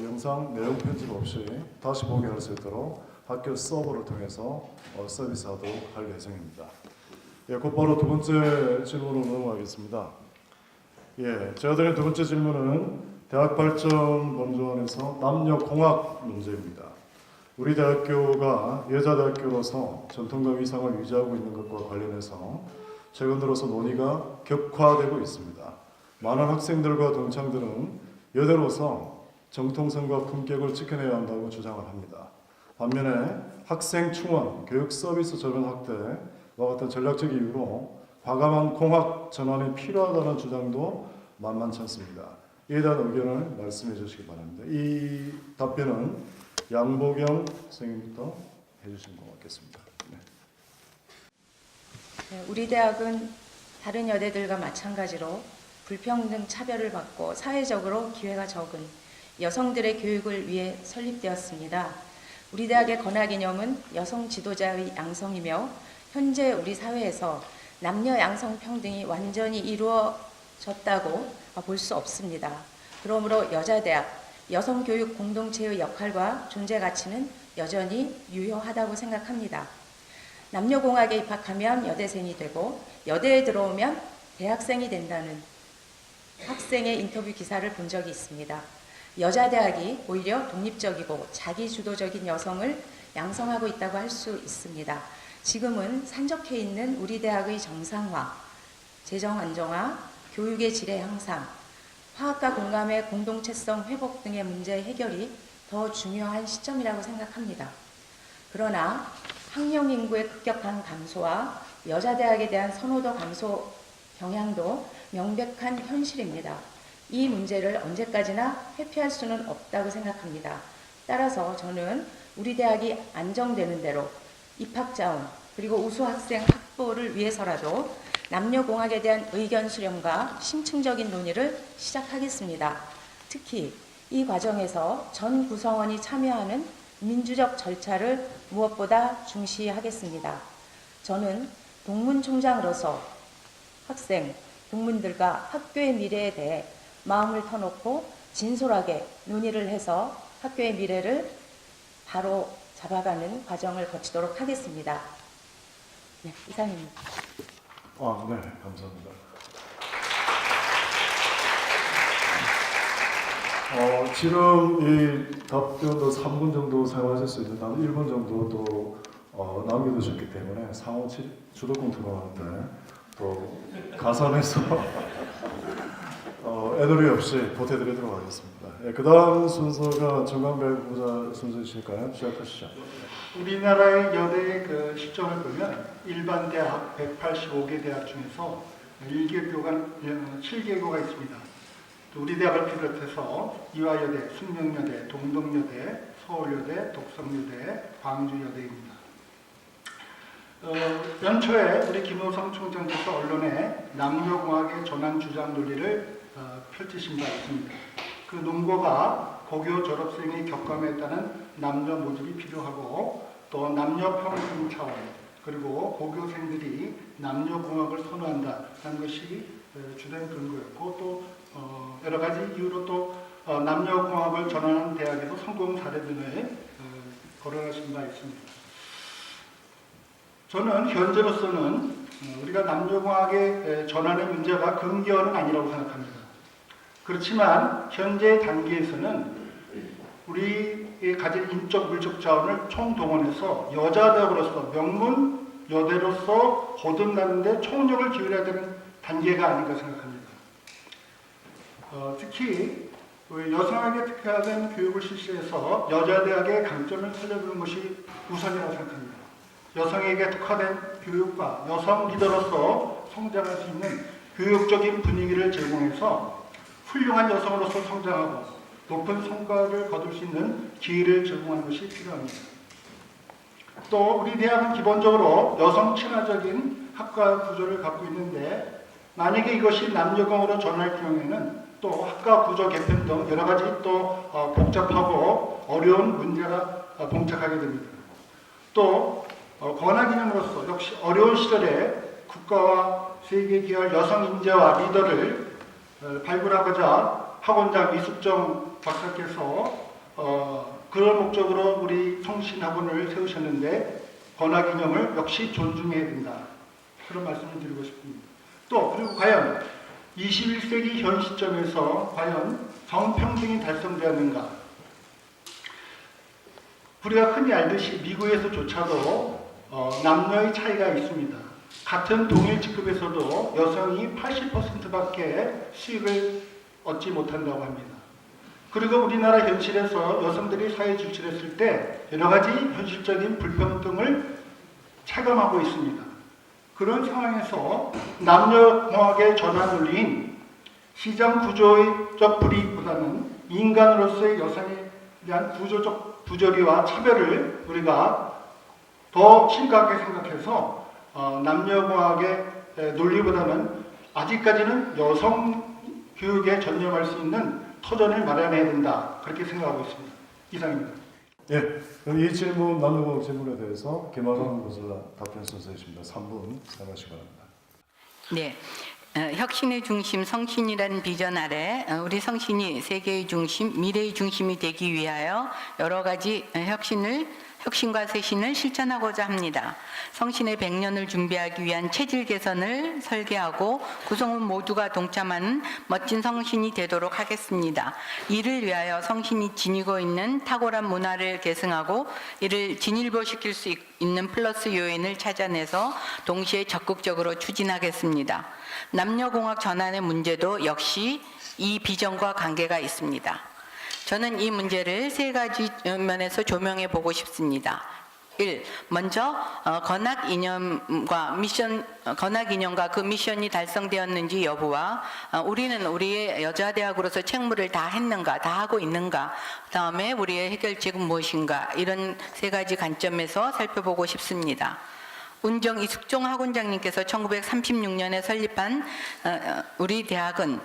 영상 내용 편집 없이 다시 보게 할 수 있도록 학교 서버를 통해서 서비스하도록 할 예정입니다. 예, 곧바로 두 번째 질문으로 넘어가겠습니다. 예, 제가 드린 두 번째 질문은 대학발전본조원에서 남녀공학 문제입니다. 우리 대학교가 여자대학교로서 전통과 위상을 유지하고 있는 것과 관련해서 최근 들어서 논의가 격화되고 있습니다. 많은 학생들과 동창들은 여대로서 정통성과 품격을 지켜내야 한다고 주장을 합니다. 반면에 학생 충원, 교육 서비스 저변 확대와 같은 전략적 이유로 과감한 공학 전환이 필요하다는 주장도 만만치 않습니다. 이에 대한 의견을 말씀해 주시기 바랍니다. 이 답변은 양보경 선생님부터 해주시면 고맙겠습니다. 네. 우리 대학은 다른 여대들과 마찬가지로 불평등 차별을 받고 사회적으로 기회가 적은 여성들의 교육을 위해 설립되었습니다. 우리 대학의 권하기념은 여성 지도자의 양성이며 현재 우리 사회에서 남녀 양성 평등이 완전히 이루어졌다고 볼 수 없습니다. 그러므로 여자대학, 여성교육 공동체의 역할과 존재 가치는 여전히 유효하다고 생각합니다. 남녀공학에 입학하면 여대생이 되고 여대에 들어오면 대학생이 된다는 학생의 인터뷰 기사를 본 적이 있습니다. 여자대학이 오히려 독립적이고 자기주도적인 여성을 양성하고 있다고 할 수 있습니다. 지금은 산적해 있는 우리 대학의 정상화, 재정 안정화, 교육의 질의 향상, 화학과 공감의 공동체성 회복 등의 문제 해결이 더 중요한 시점이라고 생각합니다. 그러나 학령 인구의 급격한 감소와 여자대학에 대한 선호도 감소 경향도 명백한 현실입니다. 이 문제를 언제까지나 회피할 수는 없다고 생각합니다. 따라서 저는 우리 대학이 안정되는 대로 입학자원 그리고 우수 학생 확보를 위해서라도 남녀공학에 대한 의견 수렴과 심층적인 논의를 시작하겠습니다. 특히 이 과정에서 전 구성원이 참여하는 민주적 절차를 무엇보다 중시하겠습니다. 저는 동문총장으로서 학생, 국민들과 학교의 미래에 대해 마음을 터놓고 진솔하게 논의를 해서 학교의 미래를 바로 잡아가는 과정을 거치도록 하겠습니다. 네, 이상입니다. 네, 감사합니다. 지금 이 답변도 3분 정도 사용하실 수 있는데 한 1분 정도 또 남겨두셨기 때문에 상호 주도권 토론하는데 또 가산해서 애도리 없이 보태드리도록 하겠습니다. 그 다음 순서가 정광배 부자 순서이실까요? 시작하시죠. 우리나라의 여대 그 시점을 보면 일반 대학 185개 대학 중에서 1개교가 7개교가 있습니다. 우리 대학을 비롯해서 이화여대, 숙명여대, 동덕여대, 서울여대, 독성여대, 광주여대입니다. 연초에 우리 김호성 총장께서 언론에 남녀공학의 전환 주장 논리를 펼치신 바 있습니다. 그 논거가 고교 졸업생의 교감에 따른 남녀 모집이 필요하고 또 남녀 평등 차원 그리고 고교생들이 남녀공학을 선호한다는 것이 주된 근거였고 또 여러 가지 이유로 또 남녀공학을 전환한 대학에서 성공 사례 등을 거론하신 바 있습니다. 저는 현재로서는 우리가 남녀공학의 전환의 문제가 근기어는 아니라고 생각합니다. 그렇지만 현재 단계에서는 우리 가진 인적 물적 자원을 총동원해서 여자대학으로서 명문 여대로서 거듭나는데 총력을 기울여야 되는 단계가 아닌가 생각합니다. 특히 여성에게 특화된 교육을 실시해서 여자대학의 강점을 살려주는 것이 우선이라고 생각합니다. 여성에게 특화된 교육과 여성 리더로서 성장할 수 있는 교육적인 분위기를 제공해서 훌륭한 여성으로서 성장하고 높은 성과를 거둘 수 있는 기회를 제공하는 것이 필요합니다. 또 우리 대학은 기본적으로 여성 친화적인 학과 구조를 갖고 있는데 만약에 이것이 남녀공으로 전환할 경우에는 또 학과 구조 개편 등 여러 가지 또 복잡하고 어려운 문제가 봉착하게 됩니다. 또 권하기념으로서 역시 어려운 시절에 국가와 세계 기업 여성 인재와 리더를 발굴하고자 학원장 이숙정 박사께서 그런 목적으로 우리 성신학원을 세우셨는데 권하기념을 역시 존중해야 된다. 그런 말씀을 드리고 싶습니다. 또 그리고 과연 21세기 현 시점에서 과연 성평등이 달성되었는가? 우리가 흔히 알듯이 미국에서조차도 남녀의 차이가 있습니다. 같은 동일 직급에서도 여성이 80%밖에 수익을 얻지 못한다고 합니다. 그리고 우리나라 현실에서 여성들이 사회에 진출했을 때 여러 가지 현실적인 불평등을 체감하고 있습니다. 그런 상황에서 남녀공학의 전환 논리인 시장 구조적 불이익보다는 인간으로서의 여성에 대한 구조적 부조리와 차별을 우리가 더 심각하게 생각해서 남녀공학의 논리보다는 아직까지는 여성 교육에 전념할 수 있는 터전을 마련해야 된다. 그렇게 생각하고 있습니다. 이상입니다. 예, 그럼 이 질문, 남녀공학 질문에 대해서 김하성 교수 답변 순서이십니다. 3분 사용하시기 바랍니다. 네. 혁신의 중심, 성신이라는 비전 아래 우리 성신이 세계의 중심, 미래의 중심이 되기 위하여 여러 가지 혁신과 쇄신을 실천하고자 합니다. 성신의 100년을 준비하기 위한 체질 개선을 설계하고 구성원 모두가 동참하는 멋진 성신이 되도록 하겠습니다. 이를 위하여 성신이 지니고 있는 탁월한 문화를 계승하고 이를 진일보시킬 수 있는 플러스 요인을 찾아내서 동시에 적극적으로 추진하겠습니다. 남녀공학 전환의 문제도 역시 이 비전과 관계가 있습니다. 저는 이 문제를 세 가지 면에서 조명해 보고 싶습니다. 1. 먼저 건학 이념과 그 미션이 달성되었는지 여부와 우리는 우리의 여자대학으로서 책무를 다 했는가, 다 하고 있는가, 그다음에 우리의 해결책은 무엇인가, 이런 세 가지 관점에서 살펴보고 싶습니다. 운정 이숙종 학원장님께서 1936년에 설립한 우리 대학은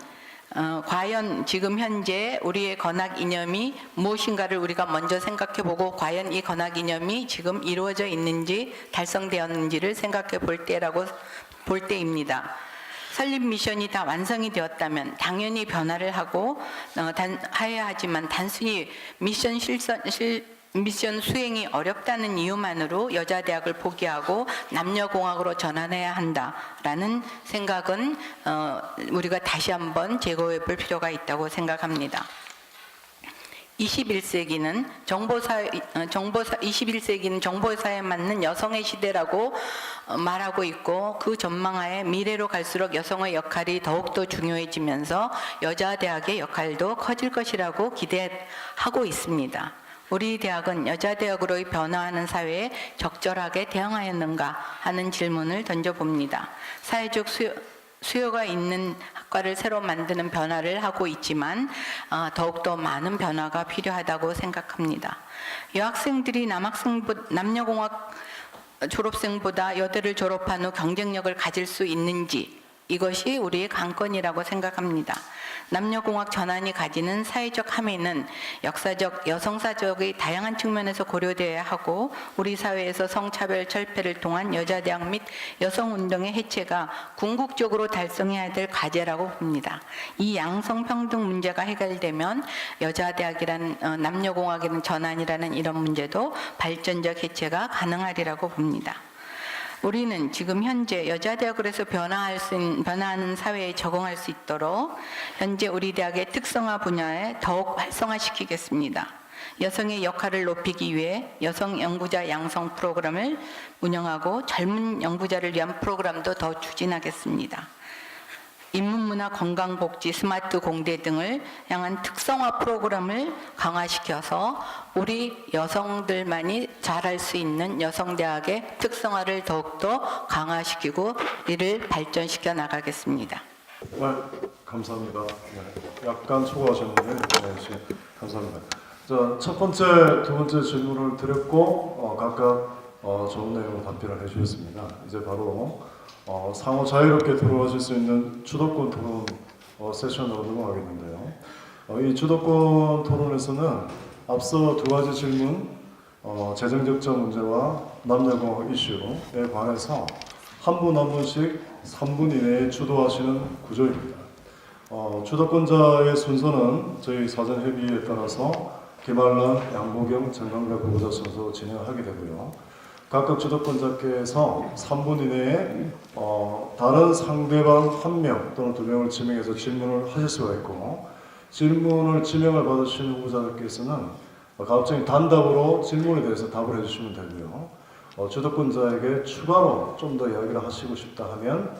과연 지금 현재 우리의 건학 이념이 무엇인가를 우리가 먼저 생각해보고 과연 이 건학 이념이 지금 이루어져 있는지 달성되었는지를 생각해 볼 때입니다. 설립 미션이 다 완성이 되었다면 당연히 변화를 하고 해야 하지만 단순히 미션 수행이 어렵다는 이유만으로 여자대학을 포기하고 남녀공학으로 전환해야 한다라는 생각은 우리가 다시 한번 재고해 볼 필요가 있다고 생각합니다. 21세기는 정보사회에 맞는 여성의 시대라고 말하고 있고 그 전망하에 미래로 갈수록 여성의 역할이 더욱더 중요해지면서 여자대학의 역할도 커질 것이라고 기대하고 있습니다. 우리 대학은 여자대학으로 변화하는 사회에 적절하게 대응하였는가 하는 질문을 던져봅니다. 사회적 수요가 있는 학과를 새로 만드는 변화를 하고 있지만 더욱더 많은 변화가 필요하다고 생각합니다. 여학생들이 남녀공학 졸업생보다 여대를 졸업한 후 경쟁력을 가질 수 있는지 이것이 우리의 관건이라고 생각합니다. 남녀공학 전환이 가지는 사회적 함의는 역사적, 여성사적의 다양한 측면에서 고려되어야 하고 우리 사회에서 성차별 철폐를 통한 여자대학 및 여성운동의 해체가 궁극적으로 달성해야 될 과제라고 봅니다. 이 양성평등 문제가 해결되면 여자대학이라는 남녀공학이라는 전환이라는 이런 문제도 발전적 해체가 가능하리라고 봅니다. 우리는 지금 현재 여자대학으로 해서 변화하는 사회에 적응할 수 있도록 현재 우리 대학의 특성화 분야에 더욱 활성화시키겠습니다. 여성의 역할을 높이기 위해 여성 연구자 양성 프로그램을 운영하고 젊은 연구자를 위한 프로그램도 더 추진하겠습니다. 인문문화, 건강복지, 스마트 공대 등을 향한 특성화 프로그램을 강화시켜서 우리 여성들만이 잘할 수 있는 여성대학의 특성화를 더욱더 강화시키고 이를 발전시켜 나가겠습니다. 네, 감사합니다. 네, 약간 초과하셨는데 네, 감사합니다. 자, 첫 번째, 두 번째 질문을 드렸고 각각 좋은 내용으로 답변을 해주셨습니다. 이제 바로 상호 자유롭게 들어와줄 수 있는 주도권 토론 세션으로 넘어가겠는데요. 이 주도권 토론에서는 앞서 두 가지 질문, 재정적자 문제와 남녀공학 이슈에 관해서 한 분 한 분씩 3분 이내에 주도하시는 구조입니다. 주도권자의 순서는 저희 사전 협의에 따라서 김한란, 양보경, 정강배 후보자 순서로 진행하게 되고요. 각각 주도권자께서 3분 이내에 다른 상대방 1명 또는 2명을 지명해서 질문을 하실 수가 있고 질문을 지명을 받으시는 후보자들께서는 갑자기 단답으로 질문에 대해서 답을 해주시면 되고요. 주도권자에게 추가로 좀 더 이야기를 하시고 싶다 하면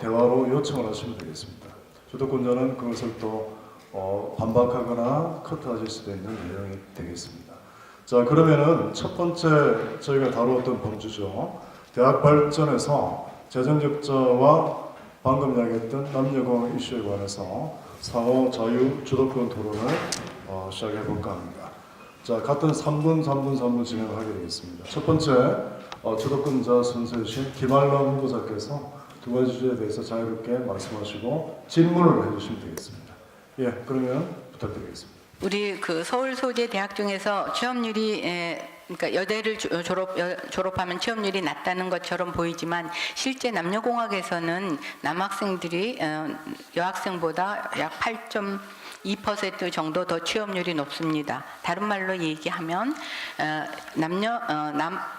대화로 요청을 하시면 되겠습니다. 주도권자는 그것을 또 반박하거나 커트하실 수도 있는 내용이 되겠습니다. 자, 그러면은 첫 번째 저희가 다루었던 범주죠. 대학 발전에서 재정적자와 방금 이야기했던 남녀공학 이슈에 관해서 상호 자유 주도권 토론을 시작해 볼까 합니다. 자, 같은 3분 진행하게 되겠습니다. 첫 번째 주도권자 순서이신 김한란 후보자께서 두 가지 주제에 대해서 자유롭게 말씀하시고 질문을 해주시면 되겠습니다. 예, 그러면 부탁드리겠습니다. 우리 그 서울 소재 대학 중에서 취업률이 그러니까 여대를 졸업하면 취업률이 낮다는 것처럼 보이지만 실제 남녀공학에서는 남학생들이 여학생보다 약 8.2% 정도 더 취업률이 높습니다. 다른 말로 얘기하면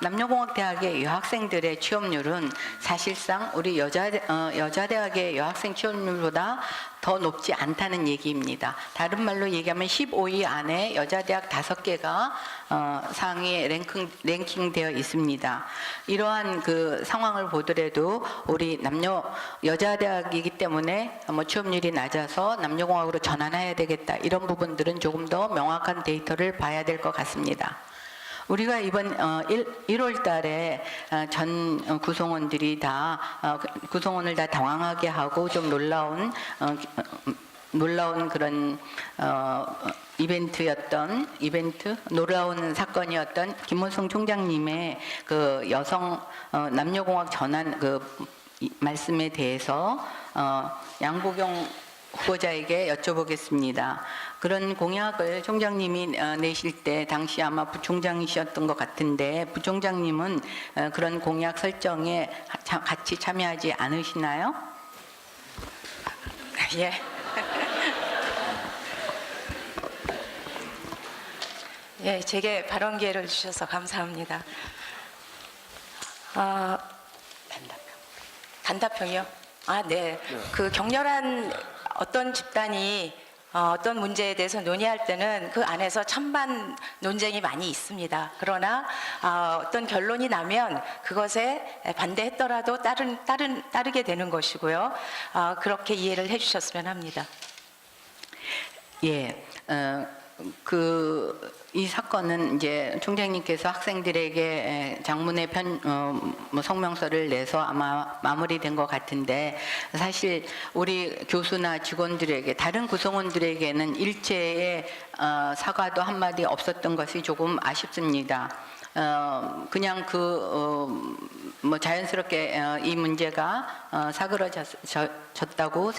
남녀공학 대학의 여학생들의 취업률은 사실상 우리 여자대학의 여학생 취업률보다 더 높지 않다는 얘기입니다. 다른 말로 얘기하면 15위 안에 여자대학 5개가 상위에 랭킹되어 있습니다. 이러한 그 상황을 보더라도 우리 여자대학이기 때문에 취업률이 낮아서 남녀공학으로 전환해야 되겠다. 이런 부분들은 조금 더 명확한 데이터를 봐야 될 것 같습니다. 우리가 이번 1월 달에 전 구성원들이 구성원을 다 당황하게 하고 좀 놀라운 그런 놀라운 사건이었던 김문성 총장님의 그 여성 남녀공학 전환 그 말씀에 대해서 양보경 후보자에게 여쭤보겠습니다. 그런 공약을 총장님이 내실 때 당시 아마 부총장이셨던 것 같은데 부총장님은 그런 공약 설정에 같이 참여하지 않으시나요? 예. 예, 제게 발언 기회를 주셔서 감사합니다. 단답형이요? 아, 네. 그 격렬한 어떤 집단이 어떤 문제에 대해서 논의할 때는 그 안에서 찬반 논쟁이 많이 있습니다. 그러나 어떤 결론이 나면 그것에 반대했더라도 따르게 되는 것이고요. 그렇게 이해를 해주셨으면 합니다. 예. 이 사건은 이제 총장님께서 학생들에게 장문의 성명서를 내서 아마 마무리된 것 같은데 사실 우리 교수나 직원들에게 다른 구성원들에게는 일체의 사과도 한마디 없었던 것이 조금 아쉽습니다. 그냥 자연스럽게 이 문제가 사그러졌다고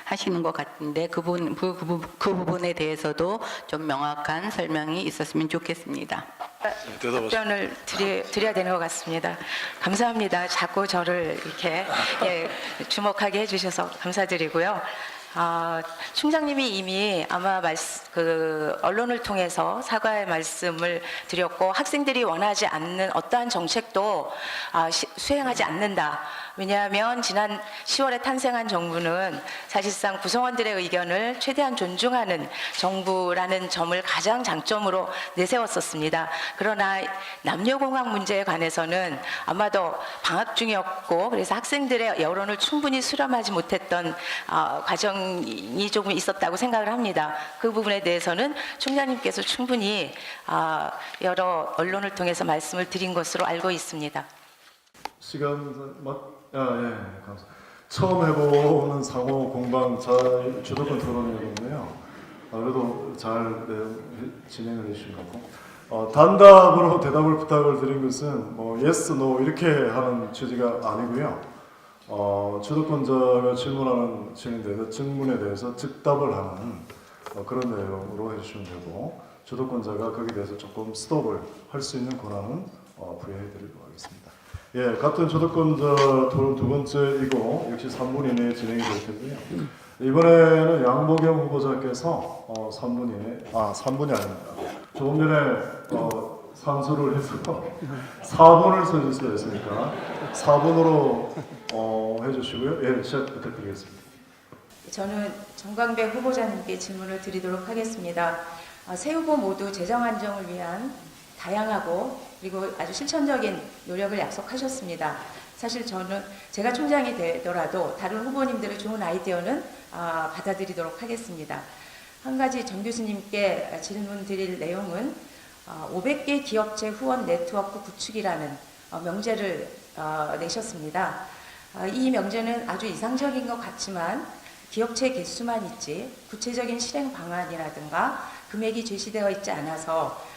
하시는 것 같은데 그 부분에 대해서도 좀 명확한 설명이 있었으면 좋겠습니다. 답변을 드려야 되는 것 같습니다. 감사합니다. 자꾸 저를 이렇게 주목하게 해주셔서 감사드리고요. 총장님이 이미 아마 언론을 통해서 사과의 말씀을 드렸고 학생들이 원하지 않는 어떠한 정책도 수행하지 않는다. 왜냐하면 지난 10월에 탄생한 정부는 사실상 구성원들의 의견을 최대한 존중하는 정부라는 점을 가장 장점으로 내세웠었습니다. 그러나 남녀공학 문제에 관해서는 아마도 방학 중이었고 그래서 학생들의 여론을 충분히 수렴하지 못했던 과정이 조금 있었다고 생각을 합니다. 그 부분에 대해서는 총장님께서 충분히 여러 언론을 통해서 말씀을 드린 것으로 알고 있습니다. 예, 감사합니다. 처음 해보는 상호 공방 주도권 토론이었는데요. 그래도 잘 진행을 해주신 거고 단답으로 대답을 부탁을 드린 것은 yes, no 이렇게 하는 취지가 아니고요. 주도권자가 질문하는 질문에 대해서 즉답을 하는 그런 내용으로 해주시면 되고 주도권자가 거기에 대해서 조금 스톱을 할 수 있는 권한은 부여해드리도록 하겠습니다. 예, 같은 주도권자 토론 두 번째이고 역시 3분 이내에 진행이 될 텐데요. 이번에는 양보경 후보자께서 3분 이내, 3분이 아닙니다. 조금 전에 산수를 해서 4분을 써주셔야 했으니까 4분으로 해주시고요. 예, 시작 부탁드리겠습니다. 저는 정광배 후보자님께 질문을 드리도록 하겠습니다. 세 후보 모두 재정 안정을 위한 다양하고 그리고 아주 실천적인 노력을 약속하셨습니다. 사실 제가 총장이 되더라도 다른 후보님들의 좋은 아이디어는 받아들이도록 하겠습니다. 한 가지 정 교수님께 질문 드릴 내용은 500개 기업체 후원 네트워크 구축이라는 명제를 내셨습니다. 이 명제는 아주 이상적인 것 같지만 기업체 개수만 있지 구체적인 실행 방안이라든가 금액이 제시되어 있지 않아서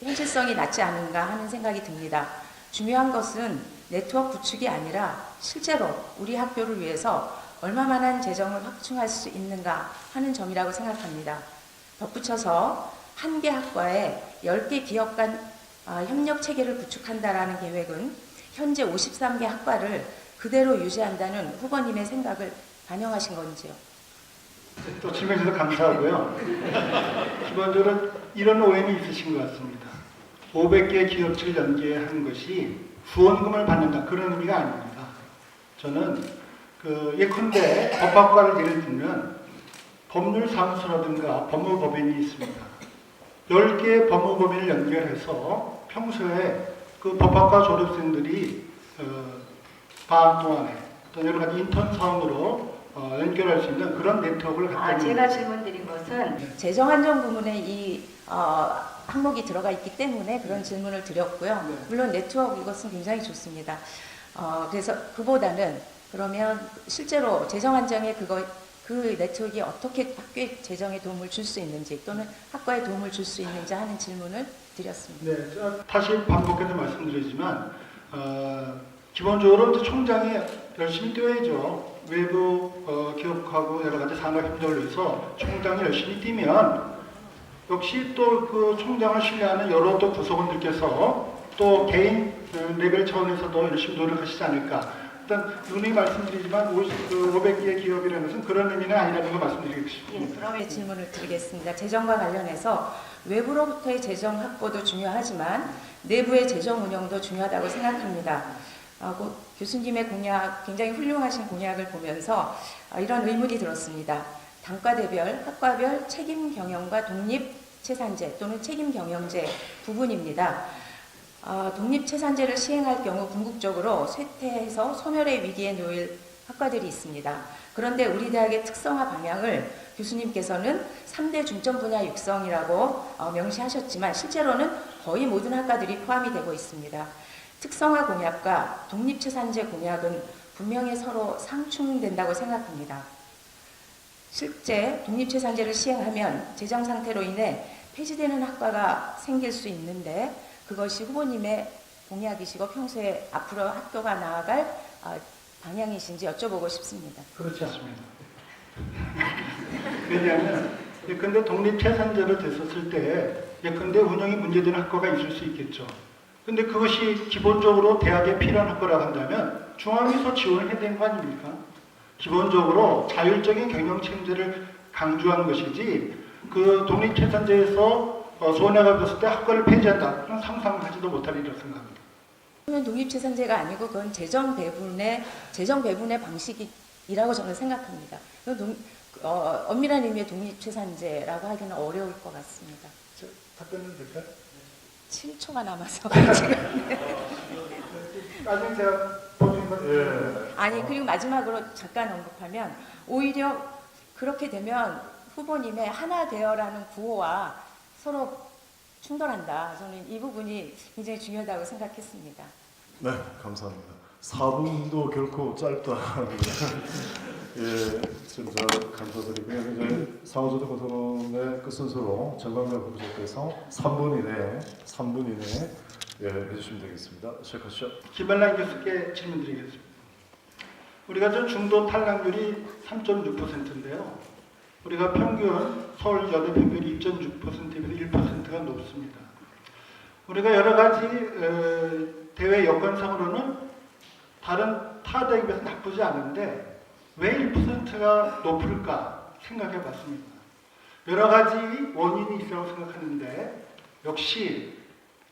현실성이 낮지 않은가 하는 생각이 듭니다. 중요한 것은 네트워크 구축이 아니라 실제로 우리 학교를 위해서 얼마만한 재정을 확충할 수 있는가 하는 점이라고 생각합니다. 덧붙여서 한 개 학과에 10개 기업 간 협력 체계를 구축한다라는 계획은 현재 53개 학과를 그대로 유지한다는 후보님의 생각을 반영하신 건지요? 또 질문해 주셔서 감사하고요. 기본적으로 이런 오해는 있으신 것 같습니다. 500개 기업체를 연계한 것이 후원금을 받는다 그런 의미가 아닙니다. 저는 예컨대 법학과를 예를 들면 법률사무소라든가 법무법인이 있습니다. 10개의 법무법인을 연결해서 평소에 그 법학과 졸업생들이 방학 동안에 또 여러 가지 인턴 사원으로 연결할 수 있는 그런 네트워크를 갖다 있는 제가 질문드린 것은 재정 안정 부문에 이 항목이 들어가 있기 때문에 그런 질문을 드렸고요. 물론 네트워크 이것은 굉장히 좋습니다. 그래서 그보다는 그러면 실제로 재정 안정에 그 네트워크가 어떻게 학교의 재정에 도움을 줄 수 있는지 또는 학과에 도움을 줄 수 있는지 하는 질문을 드렸습니다. 네, 다시 반복해서 말씀드리지만 기본적으로 총장이 열심히 뛰어야죠. 외부 기업하고 여러 가지 산업 협력을 위해서 총장이 열심히 뛰면 역시 또 그 총장을 신뢰하는 여러 또 구성원들께서 또 개인 레벨 차원에서도 열심히 노력하시지 않을까. 일단 누누이 말씀드리지만 500개의 기업이라는 것은 그런 의미는 아니라는 걸 말씀드리고 싶습니다. 그러면 질문을 드리겠습니다. 재정과 관련해서 외부로부터의 재정 확보도 중요하지만 내부의 재정 운영도 중요하다고 생각합니다. 교수님의 공약, 굉장히 훌륭하신 공약을 보면서 이런 의문이 들었습니다. 단과대별, 학과별 책임 경영과 독립채산제 또는 책임 경영제 부분입니다. 독립채산제를 시행할 경우 궁극적으로 쇠퇴해서 소멸의 위기에 놓일 학과들이 있습니다. 그런데 우리 대학의 특성화 방향을 교수님께서는 3대 중점 분야 육성이라고 명시하셨지만 실제로는 거의 모든 학과들이 포함이 되고 있습니다. 특성화 공약과 독립채산제 공약은 분명히 서로 상충된다고 생각합니다. 실제 독립채산제를 시행하면 재정 상태로 인해 폐지되는 학과가 생길 수 있는데 그것이 후보님의 공약이시고 평소에 앞으로 학교가 나아갈 방향이신지 여쭤보고 싶습니다. 그렇지 않습니다. 왜냐하면 예컨대 독립채산제로 됐었을 때 예컨대 운영이 문제되는 학과가 있을 수 있겠죠. 근데 그것이 기본적으로 대학에 필요한 학과라고 한다면 중앙에서 지원을 해야 되는 거 아닙니까? 기본적으로 자율적인 경영 책임제를 강조한 것이지 그 독립채산제에서 손해가 됐을 때 학과를 폐지한다. 그런 상상하지도 못할 일이라고 생각합니다. 그러면 독립채산제가 아니고 그건 재정 배분의 방식이라고 저는 생각합니다. 엄밀한 의미의 독립채산제라고 하기는 어려울 것 같습니다. 답변은 될까요? 7초가 남아서 나중에 제가 보는 건 아니 그리고 마지막으로 잠깐 언급하면 오히려 그렇게 되면 후보님의 하나 되어라는 구호와 서로 충돌한다. 저는 이 부분이 굉장히 중요하다고 생각했습니다. 네, 감사합니다. 4분도 결코 짧다. 예, 진짜 감사드리고요. 이제 상호조정 토론의 끝 순서로 정광래 후보자께서 3분 이내에 해주시면 되겠습니다. 시작하시죠. 김발란 교수께 질문드리겠습니다. 우리가 저 중도 탈락률이 3.6%인데요. 우리가 평균 서울 여대 평균이 2.6%에서 1%가 높습니다. 우리가 여러 가지 대외 여건상으로는 다른 타 대학에 비해서 나쁘지 않은데 왜 1%가 높을까 생각해 봤습니다. 여러 가지 원인이 있다고 생각하는데 역시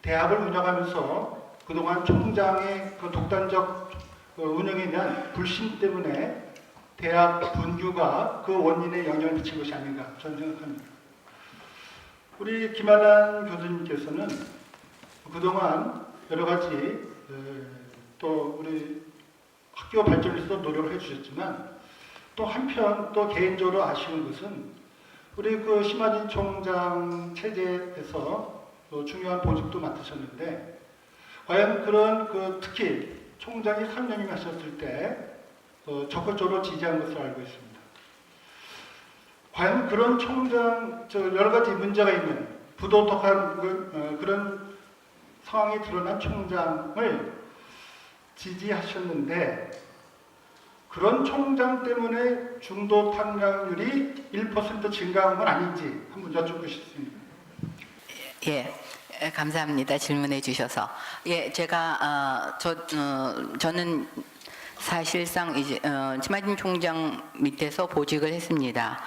대학을 운영하면서 그동안 총장의 그 독단적 운영에 대한 불신 때문에 대학 분규가 그 원인에 영향을 미친 것이 아닌가 저는 생각합니다. 우리 김한란 교수님께서는 그동안 여러 가지 또 우리 학교 발전을 위해서 노력을 해주셨지만 또 한편 또 개인적으로 아쉬운 것은 우리 그 심화진 총장 체제에서 중요한 보직도 맡으셨는데 과연 그런 특히 총장이 3년이나 하셨을 때 적극적으로 지지한 것으로 알고 있습니다. 과연 그런 총장 여러 가지 문제가 있는 부도덕한 그런 상황이 드러난 총장을 지지하셨는데 그런 총장 때문에 중도 탈락률이 1% 증가한 건 아닌지 한번 여쭙고 싶습니다. 예, 감사합니다. 질문해 주셔서. 예, 제가 저는 사실상 이제 심화진 총장 밑에서 보직을 했습니다.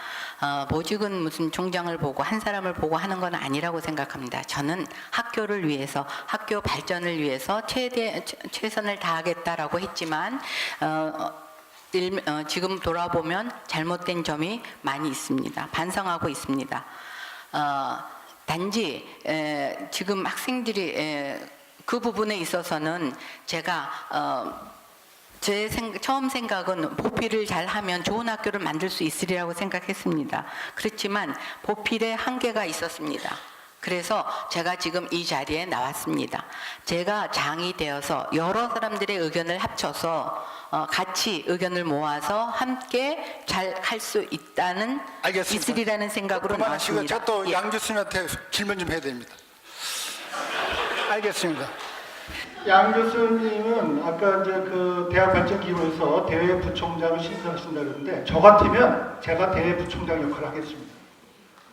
보직은 무슨 총장을 보고 한 사람을 보고 하는 건 아니라고 생각합니다. 저는 학교를 위해서, 학교 발전을 위해서 최선을 다하겠다라고 했지만 지금 돌아보면 잘못된 점이 많이 있습니다. 반성하고 있습니다. 단지 지금 학생들이 그 부분에 있어서는 제가 제 처음 생각은 보필을 잘하면 좋은 학교를 만들 수 있으리라고 생각했습니다. 그렇지만 보필에 한계가 있었습니다. 그래서 제가 지금 이 자리에 나왔습니다. 제가 장이 되어서 여러 사람들의 의견을 합쳐서 같이 의견을 모아서 함께 잘 할 수 있다는 있으리라는 생각으로 나왔습니다. 저 또 양 교수님한테 질문 좀 해야 됩니다. 알겠습니다. 양 교수님은 아까 이제 그 대학 발전 기금에서 대외 부총장을 신설하신다 그러는데 저 같으면 제가 대외 부총장 역할을 하겠습니다.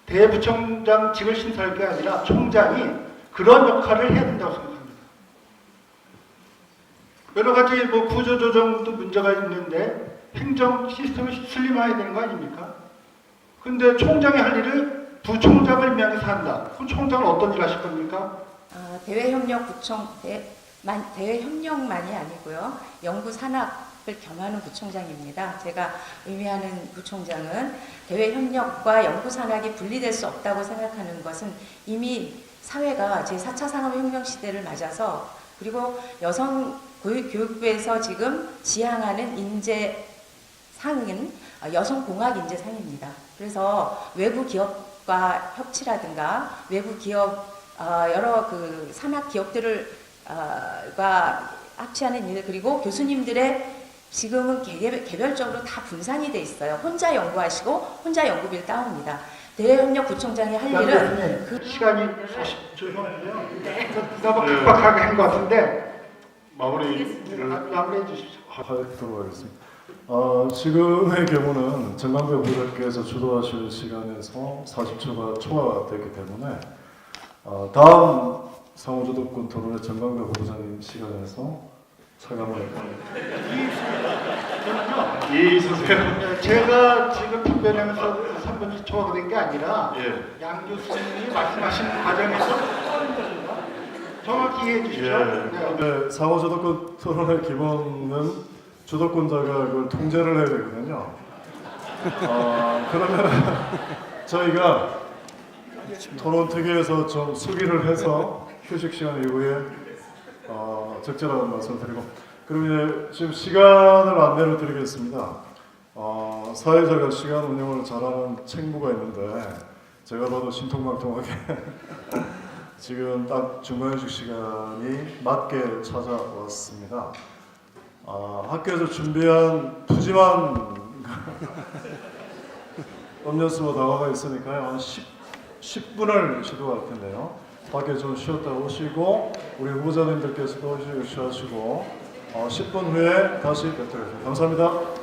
대외 부총장직을 신설할 게 아니라 총장이 그런 역할을 해야 된다고 생각합니다. 여러 가지 뭐 구조 조정도 문제가 있는데 행정 시스템을 슬림화해야 되는 거 아닙니까? 근데 총장이 할 일을 부총장을 임명해서 한다. 그럼 총장은 어떤 일 하실 겁니까? 대외협력만이 아니고요. 연구 산학을 겸하는 부총장입니다. 제가 의미하는 부총장은 대외협력과 연구 산학이 분리될 수 없다고 생각하는 것은 이미 사회가 제4차 산업혁명 시대를 맞아서 그리고 여성 교육부에서 지금 지향하는 인재상은 여성공학 인재상입니다. 그래서 외부 기업과 협치라든가 외부 기업 여러 그 산학 기업들을 합치하는 일 그리고 교수님들의 지금은 개별적으로 다 분산이 돼 있어요. 혼자 연구하시고 혼자 연구비를 따옵니다. 대외협력 부총장이 할 일은 그 시간이 40초 형인데요. 너무 급박하게 한 것 같은데 마무리해 주십시오. 하도록 하겠습니다. 지금의 경우는 정강배 부장께서 주도하실 시간에서 40초가 초과됐기 때문에 다음 상호주도권 토론의 정강배 부장님 시간에서 차감을 이의있으세요? 제가 지금 답변하면서 3분이 초과된 게 아니라 양 교수님이 말씀하신 과정에서 정확히 이해해 주십시오. 네, 상호주도권 토론의 기본은 주도권자가 그걸 통제를 해야 되거든요. 그러면 저희가 토론 특위에서 좀 수기를 해서 휴식 시간 이후에 적절한 말씀을 드리고 그리고 이제 지금 시간을 안내를 드리겠습니다. 사회자가 시간 운영을 잘하는 책무가 있는데 제가 봐도 신통방통하게 지금 딱 중간휴식 시간이 맞게 찾아왔습니다. 학교에서 준비한 푸짐한 음료수와 다과가 있으니까요. 한 10분을 시도할 텐데요. 밖에 좀 쉬었다 오시고 우리 후보자님들께서도 쉬시고 10분 후에 다시 뵙도록 하겠습니다. 감사합니다.